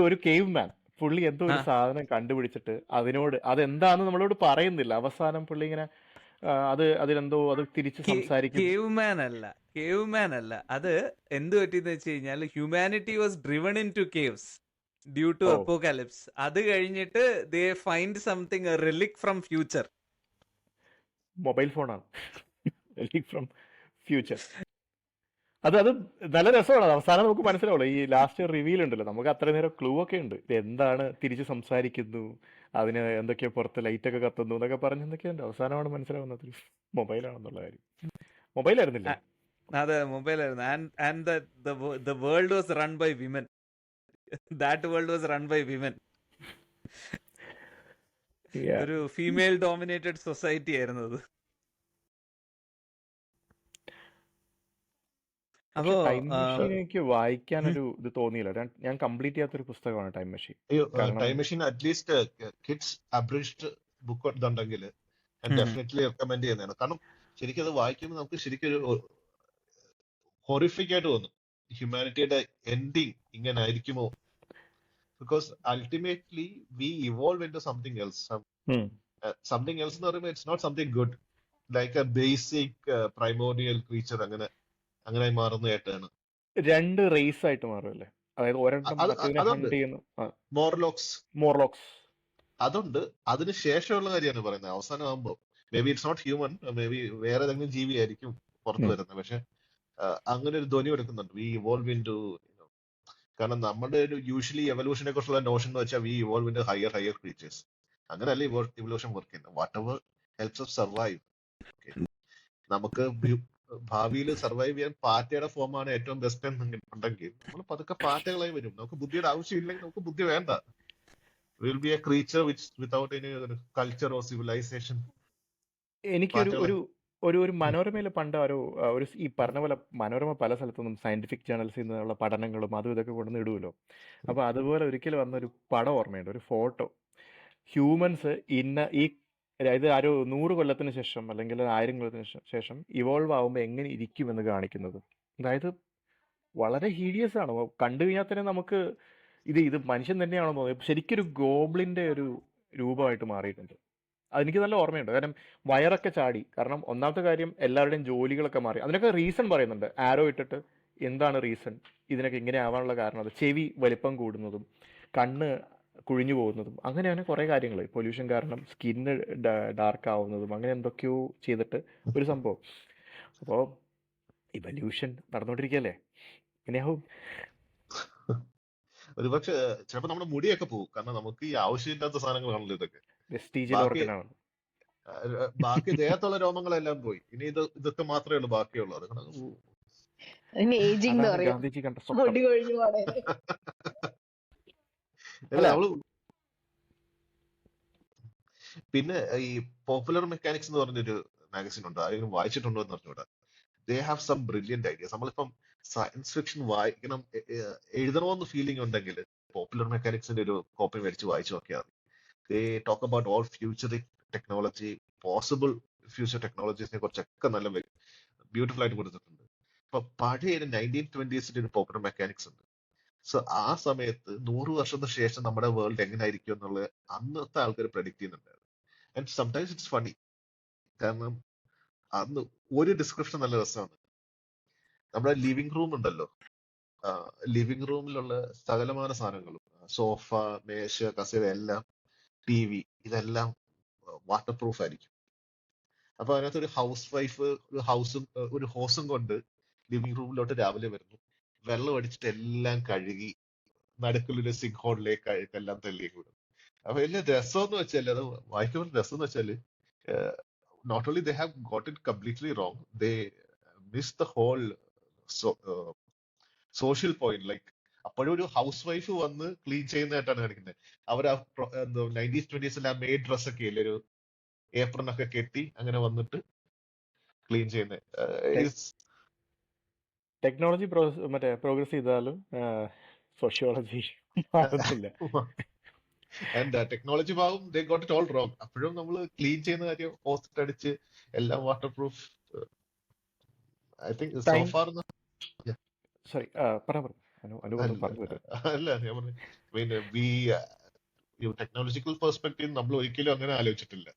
ഒരു കേവ് മാൻ പുള്ളി എന്തോ ഒരു സാധനം കണ്ടുപിടിച്ചിട്ട് അതെന്താന്ന് നമ്മളോട് പറയുന്നില്ല. അവസാനം പുള്ളി ഇങ്ങനെ അതിലെന്തോ അത് തിരിച്ച് സംസാരിക്കും. കേവ് മാൻ അല്ല. അത് എന്ത് പറ്റിയെന്ന് വെച്ച് കഴിഞ്ഞാൽ humanity was driven into caves due to apocalypse. അത് കഴിഞ്ഞിട്ട് they find something, a relic from future. Mobile ഫോണാണ് റിലിക് ഫ്രം ഫ്യൂച്ചർ. അത് നല്ല രസമാണ്. അവസാനം നമുക്ക് മനസ്സിലാവുള്ളൂ ഈ ലാസ്റ്റ് റിവീൽ ഉണ്ടല്ലോ, നമുക്ക് അത്ര നേരം ക്ലൂ ഒക്കെ ഉണ്ട് ഇത് എന്താണ്, തിരിച്ച് സംസാരിക്കുന്നു, അതിന് എന്തൊക്കെയോ പുറത്ത് ലൈറ്റ് ഒക്കെ കത്തുന്നു എന്നൊക്കെ പറഞ്ഞ് എന്തൊക്കെയുണ്ട്. അവസാനമാണ് മനസ്സിലാവുന്നത് മൊബൈലാണെന്നുള്ള കാര്യം. മൊബൈലായിരുന്നില്ലേ? അതെ, മൊബൈലായിരുന്നു. And the world was run by women. That world was run by women. Yeah. ഒരു ഫീമെയിൽ ഡോമിനേറ്റഡ് സൊസൈറ്റി ആയിരുന്നു അത്. പക്ഷെ അപ്പോ ടൈം മെഷീൻ എനിക്ക് വായിക്കാനൊരു ഇത് തോന്നിയില്ല. ഞാൻ കംപ്ലീറ്റ് ചെയ്യാത്തൊരു പുസ്തകമാണ് ടൈം മെഷീൻ. കാരണം time machine at least kids abridged book ഇതുണ്ടെങ്കിൽ ഞാൻ ഡെഫിനറ്റ്ലി റെക്കമെൻഡ് ചെയ്യുന്നതാണ്. കാരണം ശരിക്കും അത് വായിക്കുമ്പോൾ നമുക്ക് ശരിക്കും ഒരു ഹൊറിഫിക് ആയിട്ട് തോന്നും, ഹ്യൂമാനിറ്റിയുടെ എൻഡിങ് ഇങ്ങനെ ആയിരിക്കുമോ. Because ultimately we evolve into something else. Something else എന്ന് പറയുമ്പോൾ it's not something good, like a basic primordial creature അങ്ങനെ മാറുന്നതായിട്ടാണ്. രണ്ട് റേസ് ആയിട്ട് മാറുമല്ലേ, അതായത് ഒരെണ്ണം മറ്റേതിനെ അതുണ്ട്. ഹണ്ട് ചെയ്യുന്നു. മോർലോക്സ് അതുണ്ട്. അതിന് ശേഷമുള്ള കാര്യമാണ് പറയുന്നത്. അവസാനമാകുമ്പോ maybe it's not human, maybe വേറെ ഏതെങ്കിലും ജീവിയായിരിക്കും പുറത്തു വരുന്നത്. പക്ഷെ അങ്ങനെ ഒരു ധ്വനി എടുക്കുന്നുണ്ട്, വി ഇവോൾവ് ഇൻ ടു. കാരണം നമ്മുടെ ഒരു യൂഷ്വലി എവല്യൂഷനെ കുറിച്ചുള്ള നോഷൻ എന്ന് വെച്ചാൽ we evolve into higher creatures. അങ്ങനെയല്ല ഇവല്യൂഷൻ വർക്ക് ചെയ്യുന്നത്. Whatever helps us survive. നമുക്ക് ഭാവിയിൽ സർവൈവ് ചെയ്യാൻ പാറ്റയുടെ ഫോമാണ് ഏറ്റവും ബെസ്റ്റ് ഉണ്ടെങ്കിൽ നമ്മൾ പതുക്കെ പാറ്റകളായി വരും. നമുക്ക് ബുദ്ധിയുടെ ആവശ്യമില്ലെങ്കിൽ നമുക്ക് ബുദ്ധി വേണ്ട. Will be a creature without any culture or civilisation. എനിക്കൊരു ഒരു ഒരു ഒരു മനോരമയിൽ പണ്ട് ഒരു ഈ പറഞ്ഞ പോലെ മനോരമ പല സ്ഥലത്തുനിന്നും സയന്റിഫിക് ജേണൽസിൽ നിന്നുള്ള പഠനങ്ങളും അതും ഇതൊക്കെ കൊണ്ടുവന്ന് ഇടുമല്ലോ. അപ്പോൾ അതുപോലെ ഒരിക്കലും വന്നൊരു പടം ഓർമ്മയുണ്ട്, ഒരു ഫോട്ടോ. ഹ്യൂമൻസ് അതായത് ഒരു 100 കൊല്ലത്തിന് ശേഷം അല്ലെങ്കിൽ 1000 കൊല്ലത്തിന് ശേഷം ഇവോൾവ് ആകുമ്പോൾ എങ്ങനെ ഇരിക്കുമെന്ന് കാണിക്കുന്നത്. അതായത് വളരെ ഹീഡിയസ് ആണ്. കണ്ടു കഴിഞ്ഞാൽ തന്നെ നമുക്ക് ഇത് മനുഷ്യൻ തന്നെയാണോ തോന്നുന്നത്. ശരിക്കൊരു ഗോബ്ലിന്റെ ഒരു രൂപമായിട്ട് മാറിയിട്ടുണ്ട്. അതെനിക്ക് നല്ല ഓർമ്മയുണ്ട്. കാരണം വയറൊക്കെ ചാടി. കാരണം ഒന്നാമത്തെ കാര്യം എല്ലാവരുടെയും ജോലികളൊക്കെ മാറി. അതിനൊക്കെ റീസൺ പറയുന്നുണ്ട്. ആരോ ഇട്ടിട്ട് എന്താണ് റീസൺ, ഇതിനൊക്കെ ഇങ്ങനെ ആവാനുള്ള കാരണം, അത് ചെവി വലിപ്പം കൂടുന്നതും കണ്ണ് കുഴിഞ്ഞു പോകുന്നതും അങ്ങനെ കുറേ കാര്യങ്ങൾ, പൊല്യൂഷൻ കാരണം സ്കിന്ന് ഡാർക്ക് ആവുന്നതും അങ്ങനെ എന്തൊക്കെയോ ചെയ്തിട്ട് ഒരു സംഭവം. അപ്പോൾ ഇവല്യൂഷൻ നടന്നുകൊണ്ടിരിക്കുകയല്ലേ, ഇങ്ങനെയാവും. ഒരുപക്ഷെ ചിലപ്പോൾ നമ്മുടെ മുടിയൊക്കെ പോകും. കാരണം നമുക്ക് ഈ ആവശ്യമില്ലാത്ത സാധനങ്ങളാണല്ലോ ഇതൊക്കെ. വെസ്റ്റീജിയൽ ഓർഗനാണ്. ബാക്കി ദേഹത്തുള്ള രോമങ്ങളെല്ലാം പോയി. ഇനി ഇതൊക്കെ മാത്രമേ ഉള്ളൂ ബാക്കിയുള്ളത്. ഏജിംഗ് അതാണ് ഗാന്ധിജി കണ്ട സ്വപ്നം. മുടി കൊഴിഞ്ഞു പോണേ. അല്ല അവള് പിന്നെ ഈ പോപ്പുലർ മെക്കാനിക്സ് എന്ന് പറഞ്ഞൊരു മാഗസിൻ ഉണ്ട്, ആരെങ്കിലും വായിച്ചിട്ടുണ്ടോ എന്ന് പറഞ്ഞുകൂടാ. They have some brilliant ideas. നമ്മളിപ്പം സയൻസ് ഫിക്ഷൻ വായിക്കണം എഴുതണമെന്ന് ഫീലിംഗ് ഉണ്ടെങ്കിൽ പോപ്പുലർ മെക്കാനിക്സിന്റെ ഒരു കോപ്പി മേടിച്ച് വായിച്ചു നോക്കിയാൽ മതി. They talk about all futuristic technology, possible future ടെക്നോളജീസിനെ കുറിച്ചൊക്കെ നല്ല ബ്യൂട്ടിഫുൾ ആയിട്ട് കൊടുത്തിട്ടുണ്ട്. ഇപ്പൊ പഴയ 1920s ഒരു പോപ്പുലർ മെക്കാനിക്സ് ഉണ്ട്. സോ ആ സമയത്ത് 100 വർഷത്തിന് ശേഷം നമ്മുടെ വേൾഡ് എങ്ങനെ ആയിരിക്കും എന്നുള്ളത് അന്നത്തെ ആൾക്കാർ പ്രഡിക്ട് ചെയ്യുന്നുണ്ടായിരുന്നു. And sometimes it's funny. കാരണം അന്ന് ഒരു ഡിസ്ക്രിപ്ഷൻ നല്ല രസമാണ്. നമ്മുടെ ലിവിംഗ് റൂം ഉണ്ടല്ലോ, ലിവിംഗ് റൂമിലുള്ള സകലമാന സാധനങ്ങളും, സോഫ, മേശ, കസേര എല്ലാം, TV, ഇതെല്ലാം വാട്ടർ പ്രൂഫ് ആയിരിക്കും. അപ്പൊ അതിനകത്ത് ഒരു ഹൗസ് വൈഫ് ഒരു ഹോസും കൊണ്ട് ലിവിംഗ് റൂമിലോട്ട് രാവിലെ വരുന്നു. വെള്ളം അടിച്ചിട്ട് എല്ലാം കഴുകി നടുക്കുള്ളൊരു സിങ്ക് ഹോളിലേക്ക് എല്ലാം തള്ളിയേക്ക് വിടും. അപ്പൊ വലിയ രസം എന്ന് വെച്ചാൽ, അത് വായിക്കുമ്പോൾ രസം എന്ന് വെച്ചാല്, not only they have got it completely wrong, they miss the whole social point. Like അപ്പോഴും ഒരു ഹൗസ് വൈഫ് വന്ന് ക്ലീൻ ചെയ്യുന്നതായിട്ടാണ് കാണിക്കുന്നത്. അവർ 90s 20s ആ മെയ്ഡ് ഡ്രസ് ഒക്കെ ഇല്ലേ, ഒരു ഏപ്രൺ ഒക്കെ കെട്ടി അങ്ങനെ വന്നിട്ട് ക്ലീൻ ചെയ്യുന്നത്. ടെക്നോളജി പ്രോഗ്രസ് ചെയ്താലും സോഷ്യോളജി മാറുന്നില്ല. ആൻഡ് ടെക്നോളജി ഭാഗം they got it all wrong. അപ്പോഴും നമ്മൾ ക്ലീൻ ചെയ്യുന്ന കാര്യം ഹോസ്റ്റ് അടിച്ച് എല്ലാം water proof. I think so far. Sorry, പറഞ്ഞു. അല്ല ഞാൻ പറഞ്ഞു, ടെക്നോളജിക്കൽ പെർസ്പെക്റ്റീവ് നമ്മൾ ഒരിക്കലും അങ്ങനെ ആലോചിച്ചിട്ടില്ല.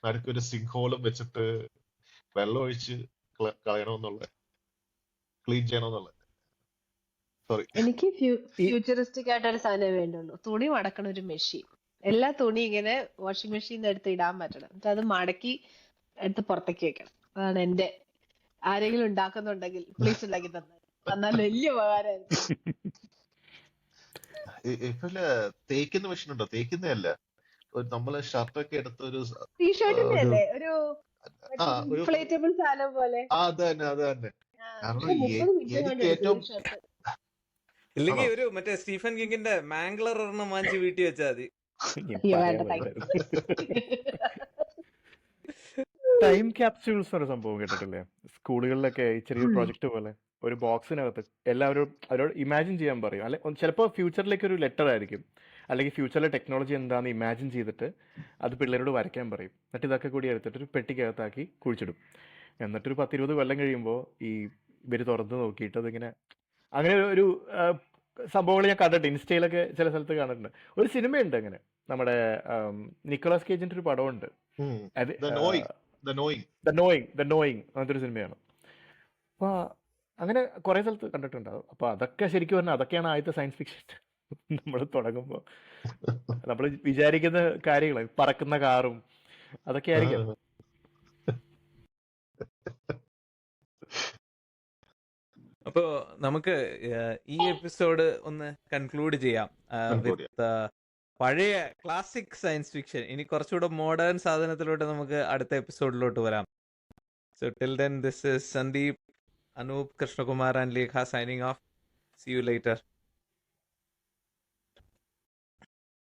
നടുക്കൊരു സിങ്ക് ഹോളും വെച്ചിട്ട് വെള്ളം ഒഴിച്ച് കളയണമെന്നുള്ള, ക്ലീൻ ചെയ്യണമെന്നുള്ള. സോറി, എനിക്ക് ഫ്യൂച്ചറിസ്റ്റിക് ആയിട്ട് ഒരു സാധനം വേണ്ടുള്ളൂ. തുണി മടക്കണ ഒരു മെഷീൻ. എല്ലാ തുണി ഇങ്ങനെ വാഷിംഗ് മെഷീനിൽ എടുത്ത് ഇടാൻ പറ്റണം. എന്നിട്ട് അത് മടക്കി എടുത്ത് പുറത്തേക്ക് വെക്കണം. അതാണ് എന്റെ. ആരെങ്കിലും ഉണ്ടാക്കുന്നുണ്ടെങ്കിൽ പ്ലീസ് ഉണ്ടാക്കി തന്നെ. എന്നാൽ വലിയ ഉപകാരമായിരുന്നു. ഇപ്പല്ല തേക്കുന്ന മെഷീൻ ഉണ്ടോ? തേക്കുന്നതല്ല, നമ്മള് ഷർട്ടൊക്കെ എടുത്ത് ടീഷർട്ടിന്റെ ഒരു അല്ലേ ഒരു ആ ഒരു ഇൻഫ്ലേറ്റബിൾ സാധനം പോലെ. അത് തന്നെ അത് തന്നെ. കാരണം 30 മിനിറ്റ് എനിക്ക് കൊണ്ട് എടുത്തു ഏറ്റവും ഒരു ഷർട്ട്. ഇല്ലെങ്കിൽ ആണോ? ഒരു മറ്റേ സ്റ്റീഫൻ കിങ്ങിന്റെ മാംഗ്ലർ ഒരെണ്ണം വാങ്ങിച്ച് വീട്ടിൽ വെച്ചാൽ മതി. ഇനി അയ്യോ പറയാൻ വേണ്ട, താങ്ക് വരുമായിരുന്നു. ടൈം ക്യാപ്സ്യൂൾസ് എന്നൊരു സംഭവം കേട്ടിട്ടില്ലേ? സ്കൂളുകളിലൊക്കെ ഈ ചെറിയൊരു പ്രൊജക്ട് പോലെ ഒരു ബോക്സിനകത്ത് എല്ലാവരും അവരോട് ഇമാജിൻ ചെയ്യാൻ പറയും. അല്ലെ ചിലപ്പോൾ ഫ്യൂച്ചറിലേക്ക് ഒരു ലെറ്റർ ആയിരിക്കും, അല്ലെങ്കിൽ ഫ്യൂച്ചറിലെ ടെക്നോളജി എന്താണെന്ന് ഇമാജിൻ ചെയ്തിട്ട് അത് പിള്ളേരോട് വരയ്ക്കാൻ പറയും. എന്നിട്ട് ഇതൊക്കെ കൂടി എടുത്തിട്ട് ഒരു പെട്ടിക്കകത്താക്കി കുഴിച്ചിടും. എന്നിട്ടൊരു 10-20 കൊല്ലം കഴിയുമ്പോൾ ഈ ഇവർ തുറന്ന് നോക്കിയിട്ട് അതിങ്ങനെ അങ്ങനെ ഒരു സംഭവങ്ങൾ ഞാൻ കണ്ടിട്ടുണ്ട്. ഇൻസ്റ്റയിലൊക്കെ ചില സ്ഥലത്ത് കണ്ടിട്ടുണ്ട്. ഒരു സിനിമയുണ്ട് അങ്ങനെ, നമ്മുടെ നിക്കോളാസ് കേജിന്റെ ഒരു പടമുണ്ട്. ഉം. അത് The Knowing. The Knowing. The knowing അങ്ങനത്തെ ഒരു സിനിമയാണ്. അപ്പോൾ അങ്ങനെ കുറേ സ്ഥലത്ത് കണ്ടിട്ടുണ്ടാവും. അപ്പോൾ അതൊക്കെ ശരിക്കും പറഞ്ഞാൽ അതൊക്കെയാണ് ആദ്യത്തെ സയൻസ് ഫിക്ഷൻ. നമ്മൾ തുടങ്ങുമ്പോൾ നമ്മൾ വിചാരിക്കുന്ന കാര്യങ്ങൾ, പറക്കുന്ന കാറും അതൊക്കെ ആ. ആയിരിക്കാം. അപ്പോ നമുക്ക് ഈ എപ്പിസോഡ് ഒന്ന് കൺക്ലൂഡ് ചെയ്യാം Conclude ചെയ്യാം. വിത്ത് പഴയ ക്ലാസിക് സയൻസ് ഫിക്ഷൻ. ഇനി കുറച്ചുകൂടെ മോഡേൺ സാധനത്തിലോട്ട് നമുക്ക് അടുത്ത എപ്പിസോഡിലോട്ട് വരാം. So till then, this is Sandeep, Anoop, Krishnakumar and Lekha signing off. See you later.